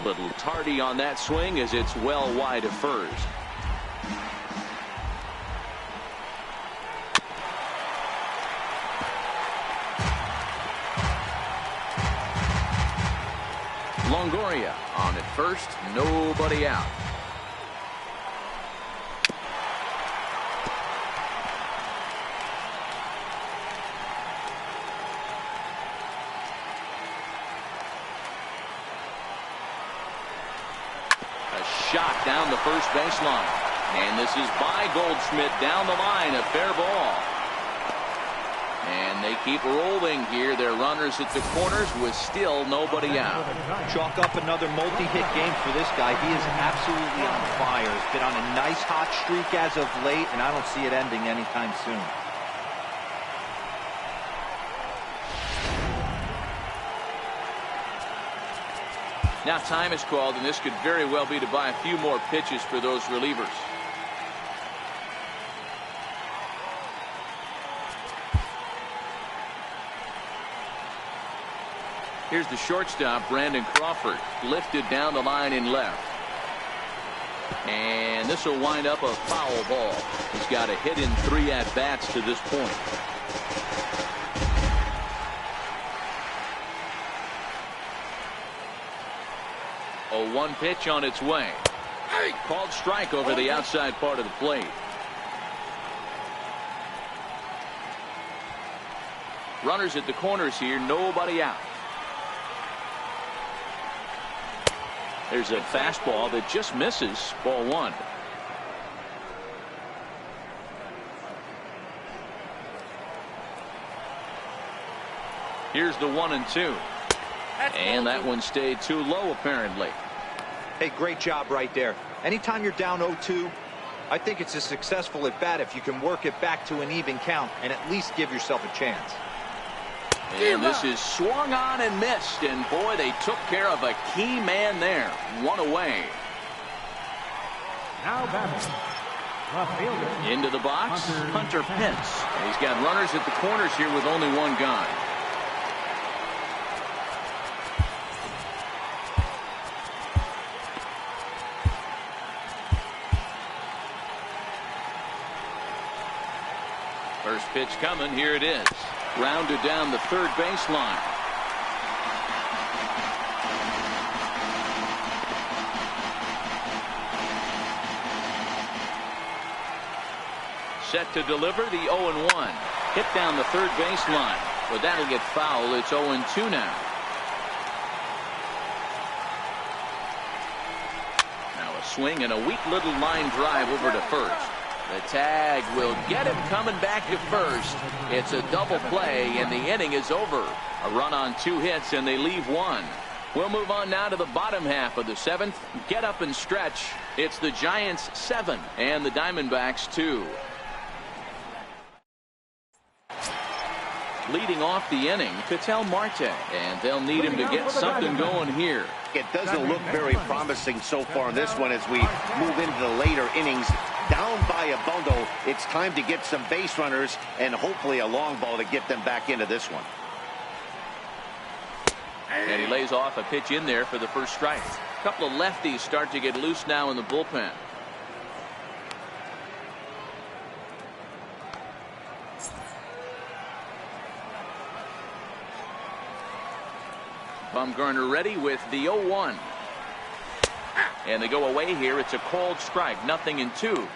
Little tardy on that swing as it's well wide of first. Longoria on at first, nobody out. A shot down the first baseline. And this is by Goldschmidt down the line, a fair ball. And they keep rolling here. Their runners at the corners with still nobody out. Chalk up another multi-hit game for this guy. He is absolutely on fire. He's been on a nice hot streak as of late, and I don't see it ending anytime soon. Now time is called, and this could very well be to buy a few more pitches for those relievers. Here's the shortstop, Brandon Crawford, lifted down the line in left. And this will wind up a foul ball. He's got a hit in 3 at-bats to this point. A 1 pitch on its way. Called strike over the outside part of the plate. Runners at the corners here, nobody out. There's a fastball that just misses, ball 1. Here's the 1-2. And that one stayed too low, apparently. Hey, great job right there. Anytime you're down 0-2, I think it's a successful at bat if you can work it back to an even count and at least give yourself a chance. And this is swung on and missed, and boy, they took care of a key man there. One away. Now batting. Left fielder. Into the box, Hunter Pence. He's got runners at the corners here with only one gone. First pitch coming, here it is. Rounded down the third baseline. Set to deliver the 0-1. Hit down the third baseline, but that'll get foul. It's 0-2 now. Now a swing and a weak little line drive over to first. The tag will get him coming back to first. It's a double play, and the inning is over. A run on 2 hits, and they leave 1. We'll move on now to the bottom half of the 7th. Get up and stretch. It's the Giants 7 and the Diamondbacks 2. Leading off the inning, Ketel Marte, and they'll need him to get something going here. It doesn't look very promising so far in this one as we move into the later innings. Down by a bundle, it's time to get some base runners and hopefully a long ball to get them back into this one. And he lays off a pitch in there for the first strike. A couple of lefties start to get loose now in the bullpen. Bumgarner ready with the 0-1. And they go away here. It's a called strike. 0-2.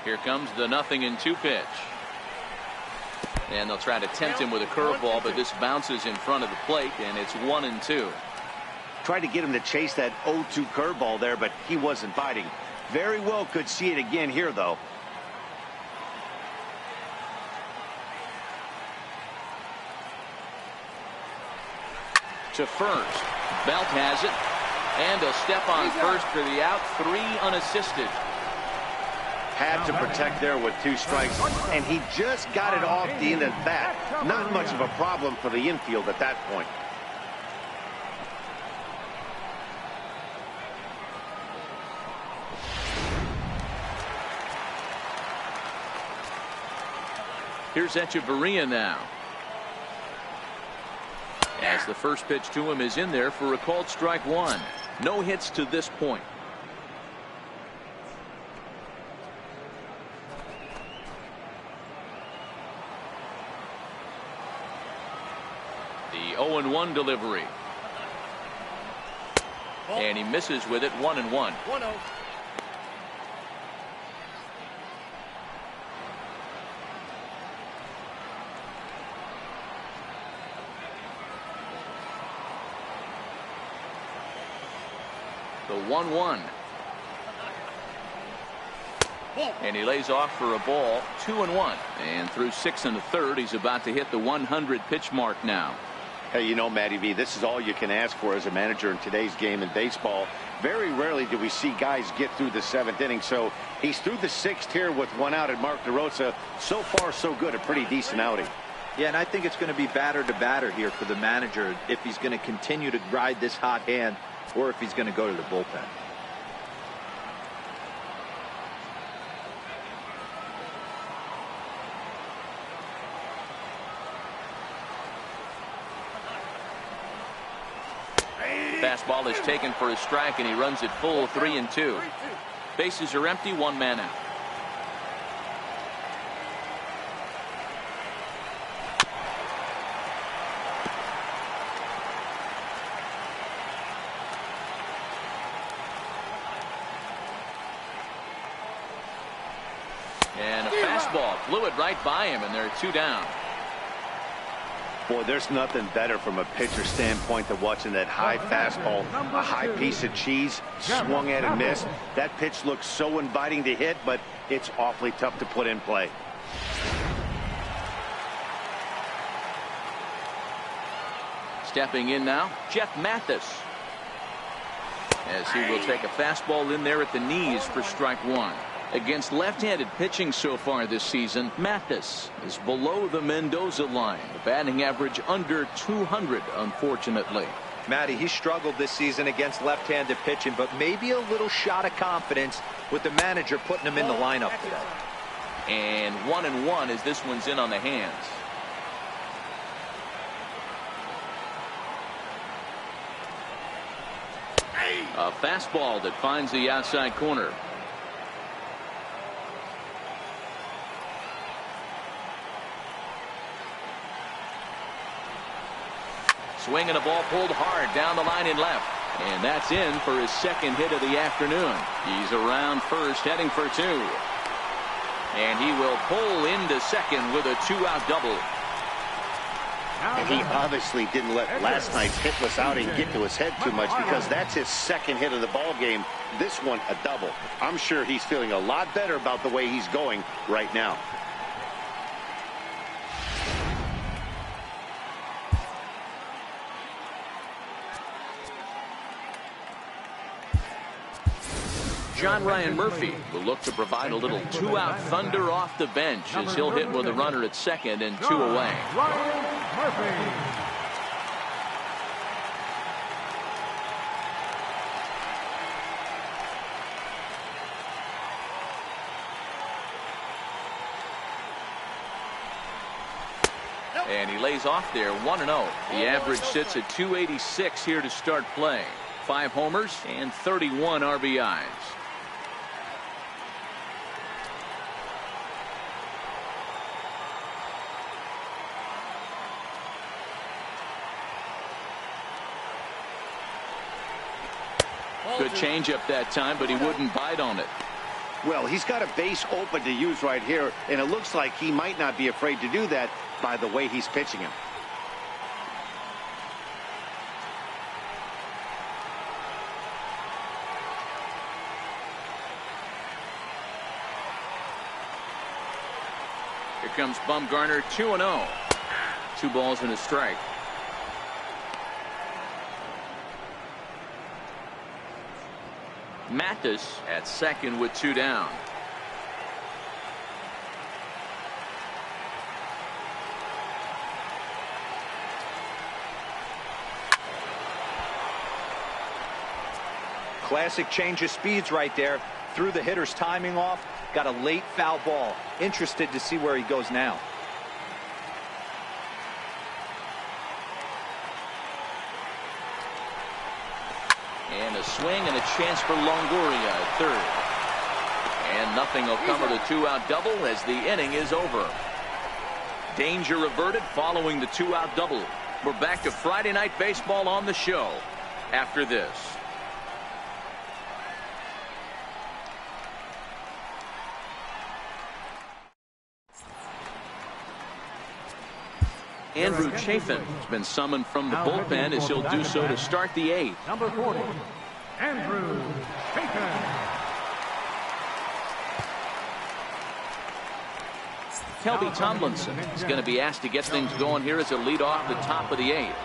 Here comes the 0-2 pitch. And they'll try to tempt him with a curveball, but this bounces in front of the plate, and it's 1-2. Tried to get him to chase that 0-2 curveball there, but he wasn't biting. Very well could see it again here, though. To first. Belt has it. And a step on first for the out. 3 unassisted. Had to protect there with 2 strikes, and he just got it off the end of the bat. Not much of a problem for the infield at that point. Here's Echeverria now. As the first pitch to him is in there for a called strike 1. No hits to this point. The 0-1 delivery. And he misses with it. 1-1. 1-0. The 1-1. And he lays off for a ball. 2-1. And through 6 1/3, he's about to hit the 100 pitch mark now. Hey, you know, Matty V, this is all you can ask for as a manager in today's game in baseball. Very rarely do we see guys get through the 7th inning. So he's through the 6th here with 1 out at Mark DeRosa. So far, so good. A pretty decent outing. Yeah, and I think it's going to be batter to batter here for the manager if he's going to continue to ride this hot hand or if he's going to go to the bullpen. Fastball is taken for a strike, and he runs it full. 3-2. Bases are empty. 1 man out. And a fastball flew it right by him, and there are 2 down. Boy, there's nothing better from a pitcher standpoint than watching that high fastball, a high piece of cheese, swung at and missed. That pitch looks so inviting to hit, but it's awfully tough to put in play. Stepping in now, Jeff Mathis. As he will take a fastball in there at the knees for strike one. Against left-handed pitching so far this season, Mathis is below the Mendoza line. The batting average under 200, unfortunately. Matty, he struggled this season against left-handed pitching, but maybe a little shot of confidence with the manager putting him in the lineup today. And 1-1 as this one's in on the hands. A fastball that finds the outside corner. Swing and a ball pulled hard down the line in left. And that's in for his second hit of the afternoon. He's around first, heading for two. And he will pull into second with a two-out double. And he obviously didn't let last night's hitless outing get to his head too much, because that's his second hit of the ball game. This one a double. I'm sure he's feeling a lot better about the way he's going right now. John Ryan Murphy will look to provide a little two-out thunder off the bench as he'll hit with a runner at second and two away. Ryan Murphy. And he lays off there, 1-0. The average sits at 286 here to start play. 5 homers and 31 RBIs. Good changeup that time, but he wouldn't bite on it. Well, he's got a base open to use right here, and it looks like he might not be afraid to do that by the way he's pitching him. Here comes Bumgarner, 2-0. 2 balls and a strike. Mathis at second with 2 down. Classic change of speeds right there. Threw the hitter's timing off. Got a late foul ball. Interested to see where he goes now. And a swing and a chance for Longoria at third. And nothing will come of the 2-out double as the inning is over. Danger averted following the 2-out double. We're back to Friday Night Baseball on the show after this. Andrew Chafin has been summoned from the bullpen as he'll do so to start the 8th. Number 40, Andrew Chafin. Kelby Tomlinson is going to be asked to get things going here as a lead off the top of the 8th.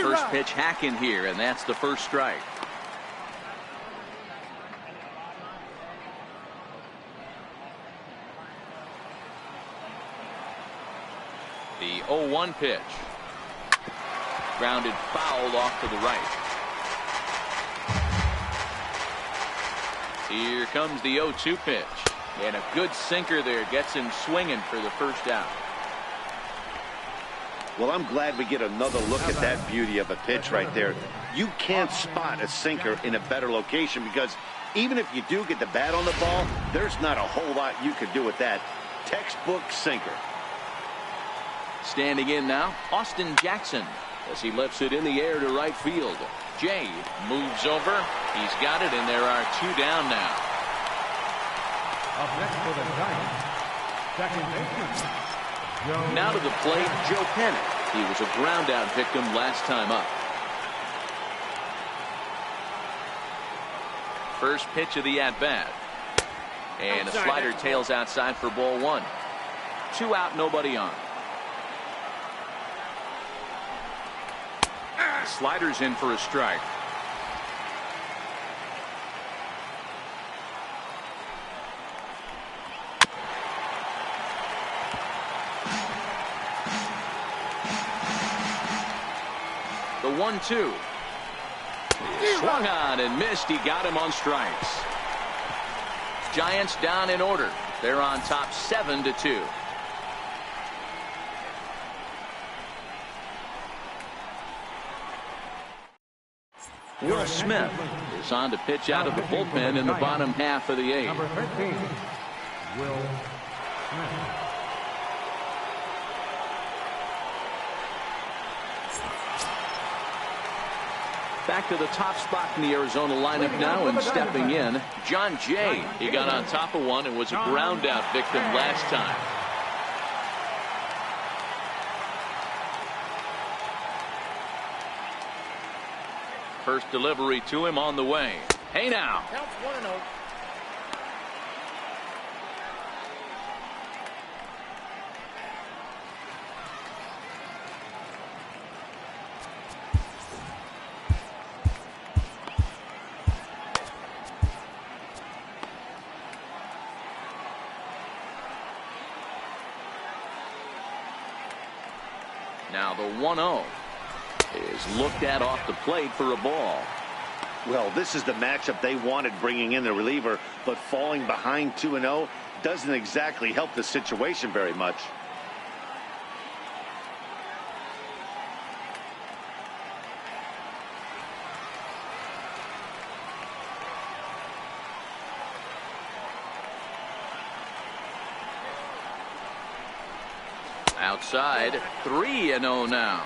First pitch hack in here, and that's the first strike. The 0-1 pitch. Grounded foul off to the right. Here comes the 0-2 pitch. And a good sinker there gets him swinging for the first out. Well, I'm glad we get another look at that beauty of a pitch right there. You can't spot a sinker in a better location, because even if you do get the bat on the ball, there's not a whole lot you could do with that. Textbook sinker. Standing in now, Austin Jackson, as he lifts it in the air to right field. Jay moves over. He's got it, and there are 2 down now. Up next for the Giants, second baseman. Now to the plate, Joe Pennant. He was a ground out victim last time up. First pitch of the at-bat. And a slider tails outside for ball one. 2 out, nobody on. Slider's in for a strike. The 1-2. Swung on and missed. He got him on strikes. Giants down in order. They're on top 7-2. Will Smith is on to pitch out of the bullpen in the bottom half of the 8th. Number 13, Will Smith. Back to the top spot in the Arizona lineup now, and stepping in, John Jay. He got on top of one and was a ground out victim last time. First delivery to him on the way. Hey now. Counts 1-0. Now the 1-0 is looked at off the plate for a ball. Well, this is the matchup they wanted, bringing in the reliever, but falling behind 2-0 doesn't exactly help the situation very much. Outside, 3-0 now.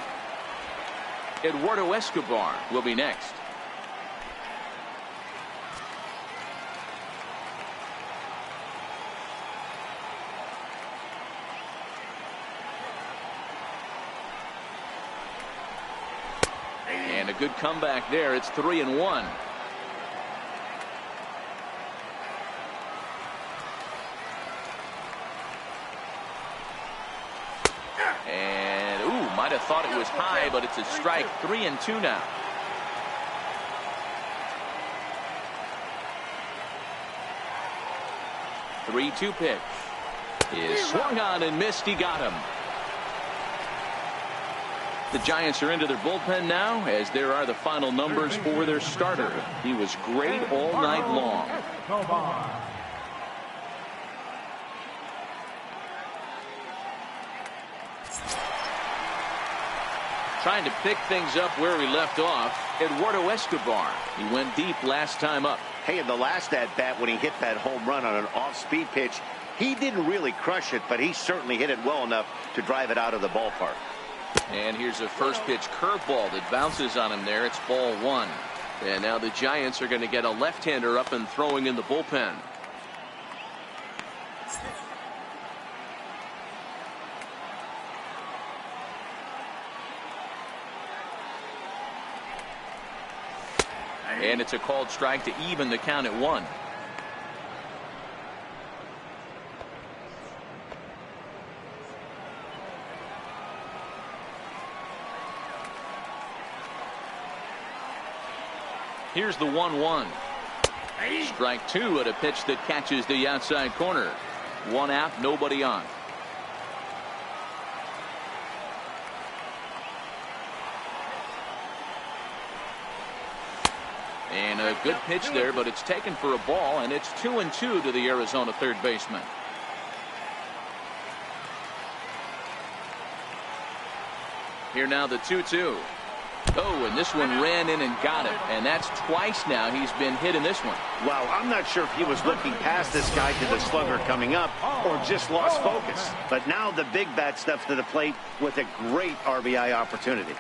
Eduardo Escobar will be next. And a good comeback there. It's 3-1. And might have thought it was high, but it's a strike. 3-2 now. The 3-2 pitch is swung on and missed. He got him. The Giants are into their bullpen now, as there are the final numbers for their starter. He was great all night long. Trying to pick things up where he left off, Eduardo Escobar. He went deep last time up. Hey, in the last at-bat when he hit that home run on an off-speed pitch, he didn't really crush it, but he certainly hit it well enough to drive it out of the ballpark. And here's a first pitch curveball that bounces on him there. It's ball one. And now the Giants are going to get a left-hander up and throwing in the bullpen. And it's a called strike to even the count at 1. Here's the 1-1. Strike 2 at a pitch that catches the outside corner. 1 out, nobody on. And a good pitch there, but it's taken for a ball, and it's 2-2 to the Arizona third baseman. Here now the 2-2. Oh, and this one ran in and got him, and that's twice now he's been hit in this one. Wow, I'm not sure if he was looking past this guy to the slugger coming up or just lost focus. But now the big bat steps to the plate with a great RBI opportunity.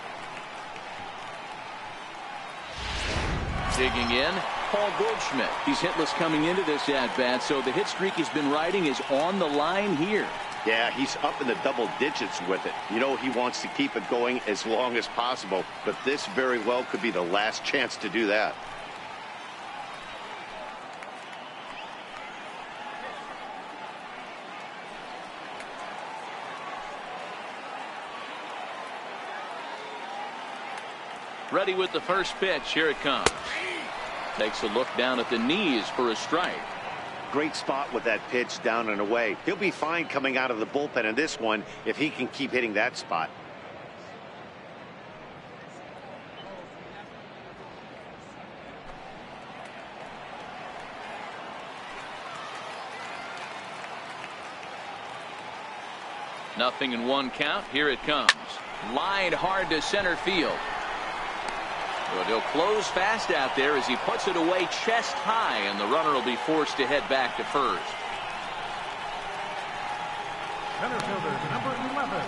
Digging in, Paul Goldschmidt. He's hitless coming into this at-bat, so the hit streak he's been riding is on the line here. Yeah, he's up in the double digits with it. You know, he wants to keep it going as long as possible, but this very well could be the last chance to do that. Ready with the first pitch. Here it comes. Takes a look down at the knees for a strike. Great spot with that pitch down and away. He'll be fine coming out of the bullpen in this one if he can keep hitting that spot. Nothing in one count. Here it comes. Line hard to center field. But he'll close fast out there as he puts it away chest high, and the runner will be forced to head back to first. Center fielder, number 11,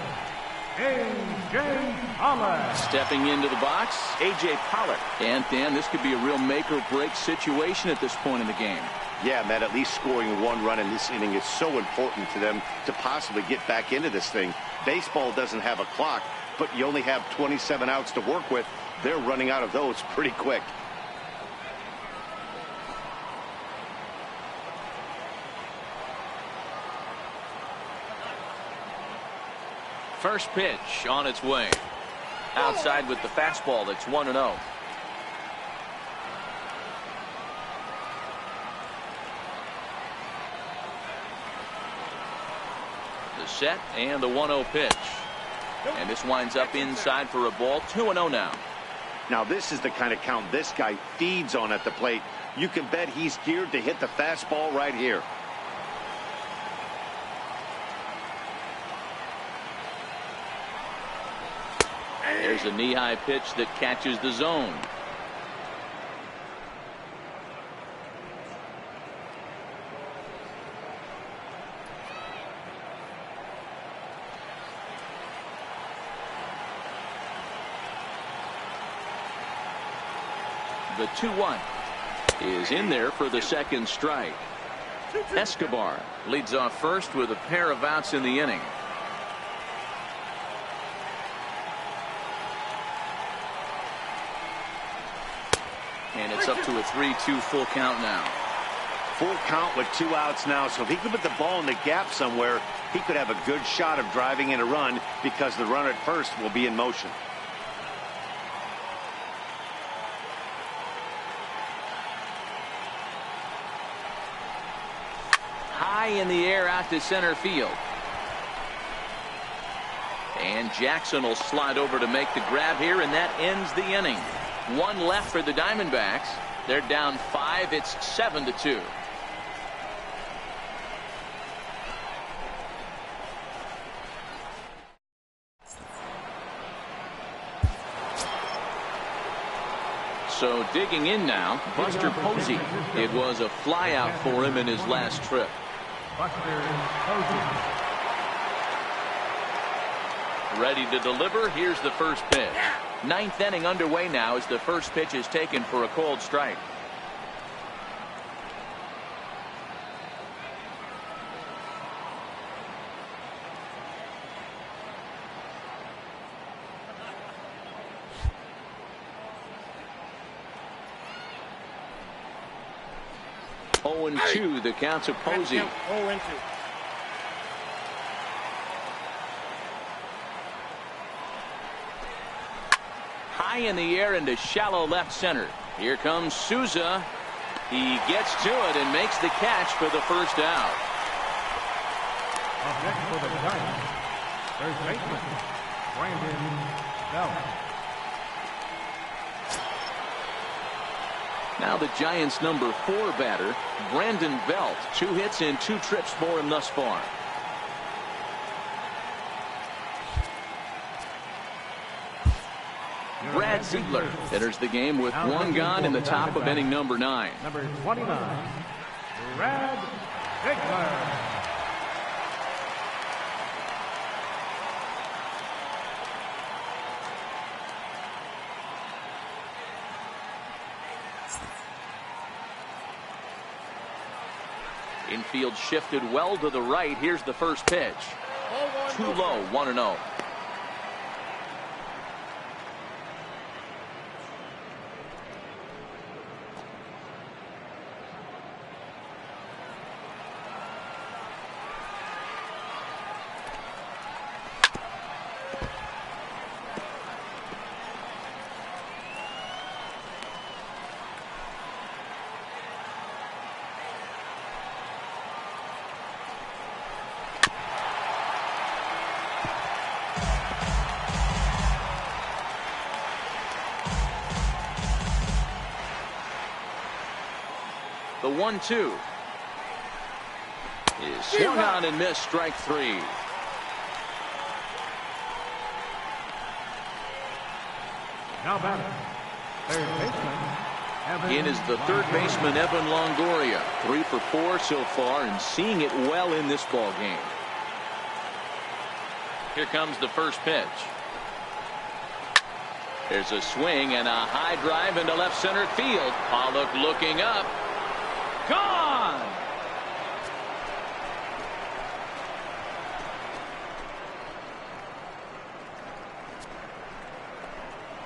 A.J. Pollard. Stepping into the box, A.J. Pollard. And Dan, this could be a real make-or-break situation at this point in the game. Yeah, Matt, at least scoring one run in this inning is so important to them to possibly get back into this thing. Baseball doesn't have a clock, but you only have 27 outs to work with. They're running out of those pretty quick. First pitch on its way. Outside with the fastball. That's 1-0. The set and the 1-0 pitch. And this winds up inside for a ball. 2-0 now. Now this is the kind of count this guy feeds on at the plate. You can bet he's geared to hit the fastball right here. There's a knee-high pitch that catches the zone. The 2-1 is in there for the second strike. Escobar leads off first with a pair of outs in the inning. And it's up to a 3-2 full count now. Full count with 2 outs now, so if he could put the ball in the gap somewhere, he could have a good shot of driving in a run because the runner at first will be in motion. High in the air out to center field. And Jackson will slide over to make the grab here, and that ends the inning. 1 left for the Diamondbacks. They're down 5. It's 7-2. So digging in now, Buster Posey. It was a flyout for him in his last trip. Buster Posey. Ready to deliver. Here's the first pitch. 9th inning underway now as the first pitch is taken for a cold strike. Oh, 0-2 the count to Posey. 0-2. High in the air into shallow left center. Here comes Souza. He gets to it and makes the catch for the first out. Up next for the Giants, third baseman, Brandon Belt. Now the Giants' number 4 batter, Brandon Belt. 2 hits and 2 trips for him thus far. Brad Ziegler enters the game with 1 gone in the top of inning number 9. Number 29, Brad Ziegler. Infield shifted well to the right. Here's the first pitch. Too low, 1-0. The 1-2 is swung on and missed. Strike 3. Now batting, third baseman, Evan In is the third baseman, Evan Longoria. 3 for 4 so far and seeing it well in this ball game. Here comes the first pitch. There's a swing and a high drive into left center field. Pollock looking up. Gone!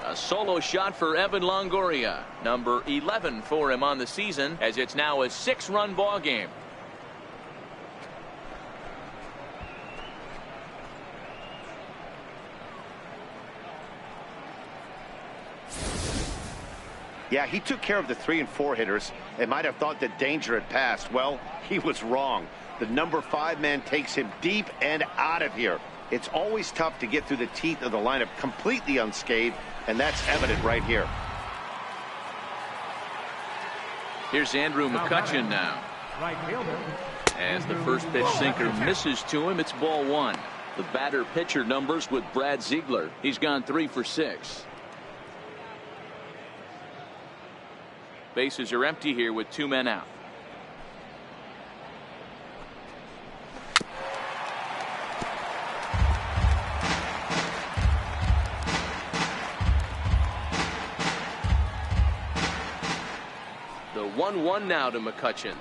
A solo shot for Evan Longoria. Number 11 for him on the season, as it's now a 6-run ball game. Yeah, he took care of the 3 and 4 hitters and might have thought that danger had passed. Well, he was wrong. The number 5 man takes him deep and out of here. It's always tough to get through the teeth of the lineup completely unscathed, and that's evident right here. Here's Andrew McCutchen now. right fielder. As the first pitch sinker misses to him, it's ball 1. The batter pitcher numbers with Brad Ziegler. He's gone 3 for 6. Bases are empty here with 2 men out. The 1-1 now to McCutchen.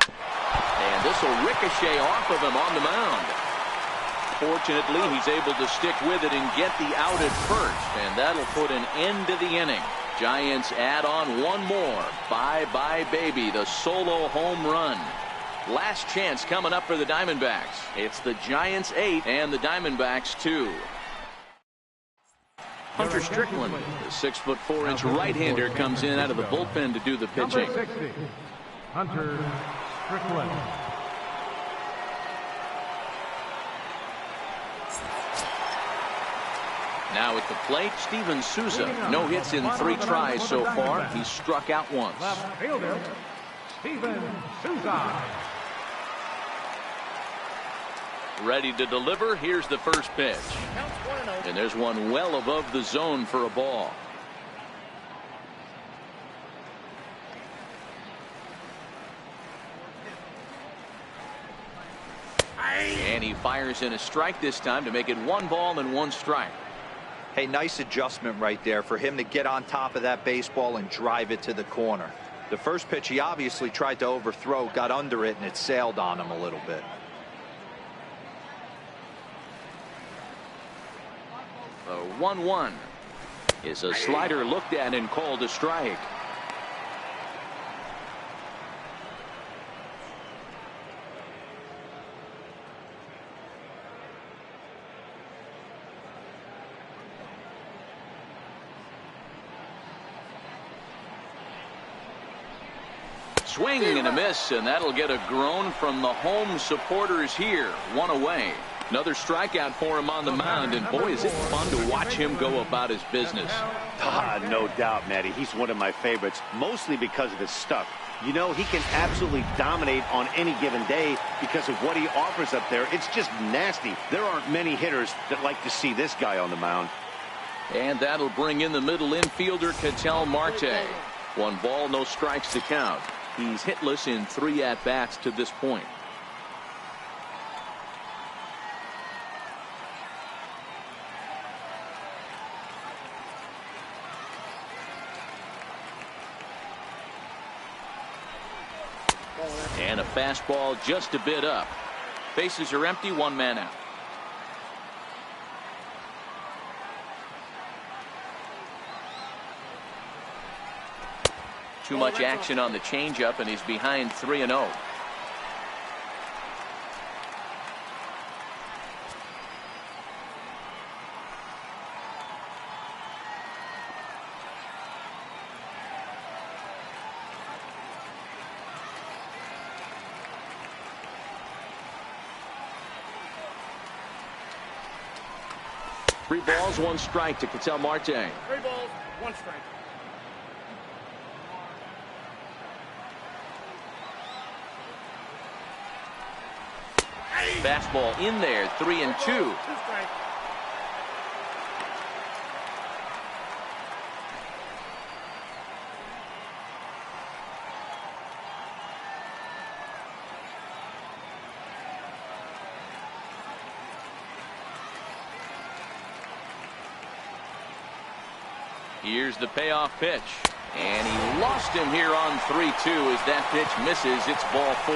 And this will ricochet off of him on the mound. Fortunately, he's able to stick with it and get the out at first, and that'll put an end to the inning. Giants add on one more. Bye-bye, baby, the solo home run. Last chance coming up for the Diamondbacks. It's the Giants 8 and the Diamondbacks 2. Hunter Strickland, the 6'4" right-hander, comes in out of the bullpen to do the pitching. Number 60, Hunter Strickland. Now at the plate, Steven Souza. No hits in 3 tries so far. He's struck out once. Left fielder, Steven Souza. Ready to deliver. Here's the first pitch. And there's one well above the zone for a ball. And he fires in a strike this time to make it 1 ball and 1 strike. Hey, nice adjustment right there for him to get on top of that baseball and drive it to the corner. The first pitch he obviously tried to overthrow, got under it, and it sailed on him a little bit. The 1-1 is a slider looked at and called a strike. Swing and a miss, and that'll get a groan from the home supporters here. 1 away. Another strikeout for him on the mound, and boy, is it fun to watch him go about his business. No doubt, Matty. He's one of my favorites, mostly because of his stuff. You know, he can absolutely dominate on any given day because of what he offers up there. It's just nasty. There aren't many hitters that like to see this guy on the mound. And that'll bring in the middle infielder, Ketel Marte. 1 ball, no strikes to count. He's hitless in 3 at-bats to this point. And a fastball just a bit up. Bases are empty, 1 man out. Too much action on the changeup, and he's behind 3-0. Three balls, 1 strike to Ketel Marte. 3 balls, 1 strike. Fastball in there, 3-2. Here's the payoff pitch. And he lost him here on 3-2 as that pitch misses. It's ball 4.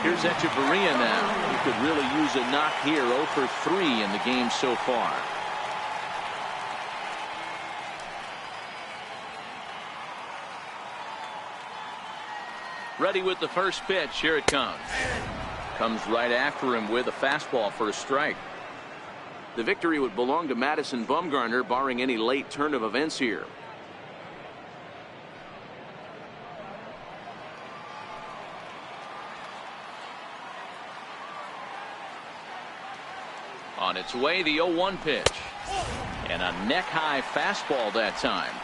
Here's Echeverria now. He could really use a knock here. 0 for 3 in the game so far. Ready with the first pitch. Here it comes. Comes right after him with a fastball for a strike. The victory would belong to Madison Bumgarner, barring any late turn of events here. On its way, the 0-1 pitch. And a neck-high fastball that time.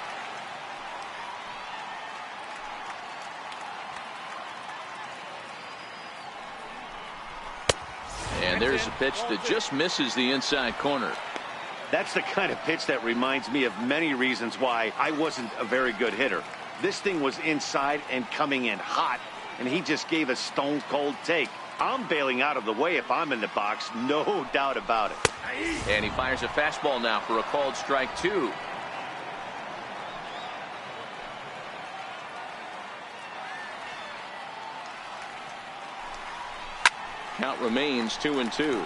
And there's a pitch that just misses the inside corner. That's the kind of pitch that reminds me of many reasons why I wasn't a very good hitter. This thing was inside and coming in hot, and he just gave a stone-cold take. I'm bailing out of the way if I'm in the box, no doubt about it. And he fires a fastball now for a called strike 2. Count remains 2-2.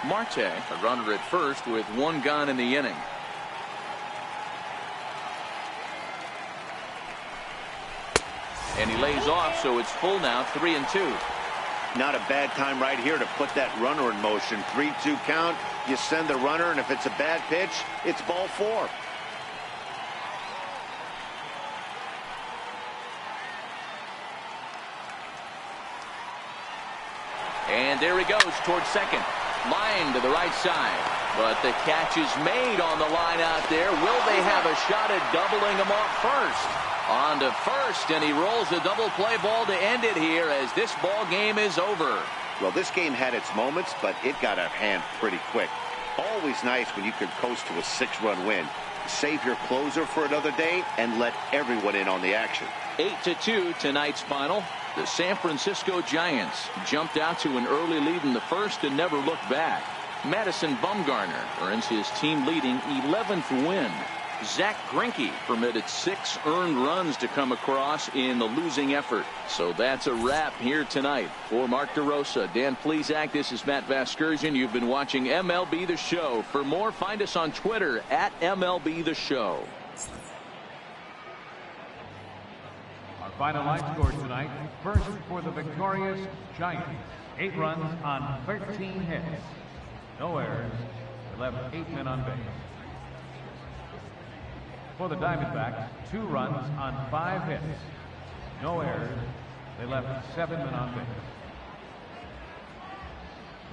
Marte, a runner at first with 1 gone in the inning. And he lays off, so it's full now, 3-2. Not a bad time right here to put that runner in motion. 3-2 count. You send the runner, and if it's a bad pitch, it's ball 4. And there he goes towards second. Line to the right side. But the catch is made on the line out there. Will they have a shot at doubling him off first? On to first, and he rolls a double play ball to end it here as this ball game is over. Well, this game had its moments, but it got out of hand pretty quick. Always nice when you can coast to a 6-run win. Save your closer for another day and let everyone in on the action. 8-2 tonight's final. The San Francisco Giants jumped out to an early lead in the first and never looked back. Madison Bumgarner earns his team-leading 11th win. Zach Greinke permitted 6 earned runs to come across in the losing effort. So that's a wrap here tonight. For Mark DeRosa, Dan Plesac, this is Matt Vasgersian. You've been watching MLB The Show. For more, find us on Twitter at MLB The Show. Our final line score tonight. First for the victorious Giants. 8 runs on 13 hits. No errors. They left 8 men on base. For the Diamondbacks, 2 runs on 5 hits. No errors. They left 7 men on base.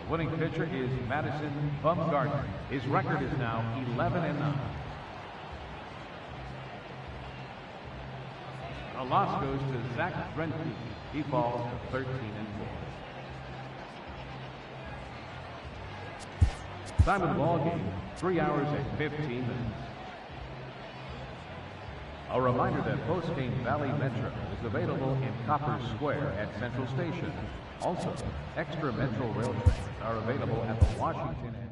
The winning pitcher is Madison Bumgarner. His record is now 11-9. A loss goes to Zach Greinke. He falls to 13-4. Time of the ball game, 3 hours and 15 minutes. A reminder that post-game Valley Metro is available in Copper Square at Central Station. Also, extra Metro rail trains are available at the Washington end.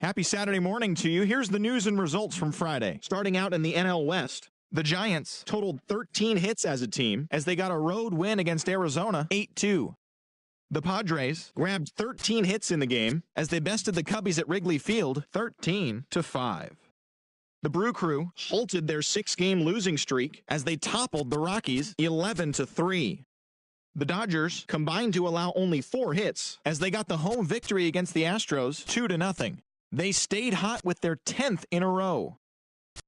Happy Saturday morning to you. Here's the news and results from Friday. Starting out in the NL West, The Giants totaled 13 hits as a team as they got a road win against Arizona 8-2. The Padres grabbed 13 hits in the game as they bested the Cubbies at Wrigley Field 13-5. The Brew Crew halted their 6-game losing streak as they toppled the Rockies 11-3. The Dodgers combined to allow only 4 hits as they got the home victory against the Astros 2-0. They stayed hot with their 10th in a row.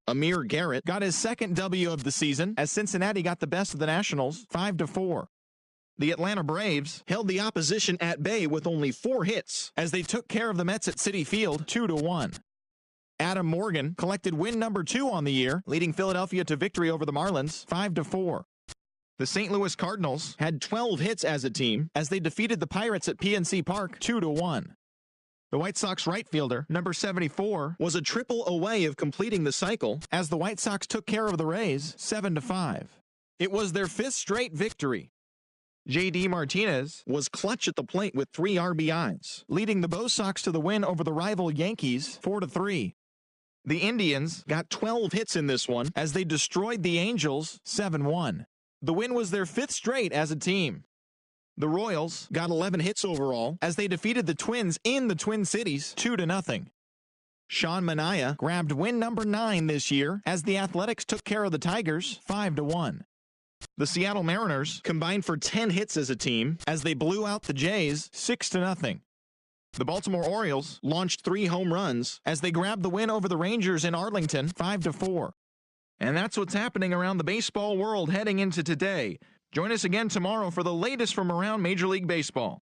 Amir Garrett got his second W of the season as Cincinnati got the best of the Nationals 5-4. The Atlanta Braves held the opposition at bay with only 4 hits as they took care of the Mets at Citi Field 2-1. Adam Morgan collected win number 2 on the year, leading Philadelphia to victory over the Marlins 5-4. The St. Louis Cardinals had 12 hits as a team as they defeated the Pirates at PNC Park 2-1. The White Sox right fielder, number 74, was a triple away of completing the cycle as the White Sox took care of the Rays 7-5. It was their 5th straight victory. J.D. Martinez was clutch at the plate with 3 RBIs, leading the Bo Sox to the win over the rival Yankees 4-3. The Indians got 12 hits in this one as they destroyed the Angels 7-1. The win was their 5th straight as a team. The Royals got 11 hits overall as they defeated the Twins in the Twin Cities 2-0. Sean Manaea grabbed win number 9 this year as the Athletics took care of the Tigers 5-1. The Seattle Mariners combined for 10 hits as a team as they blew out the Jays 6-0. The Baltimore Orioles launched 3 home runs as they grabbed the win over the Rangers in Arlington 5-4. And that's what's happening around the baseball world heading into today. Join us again tomorrow for the latest from around Major League Baseball.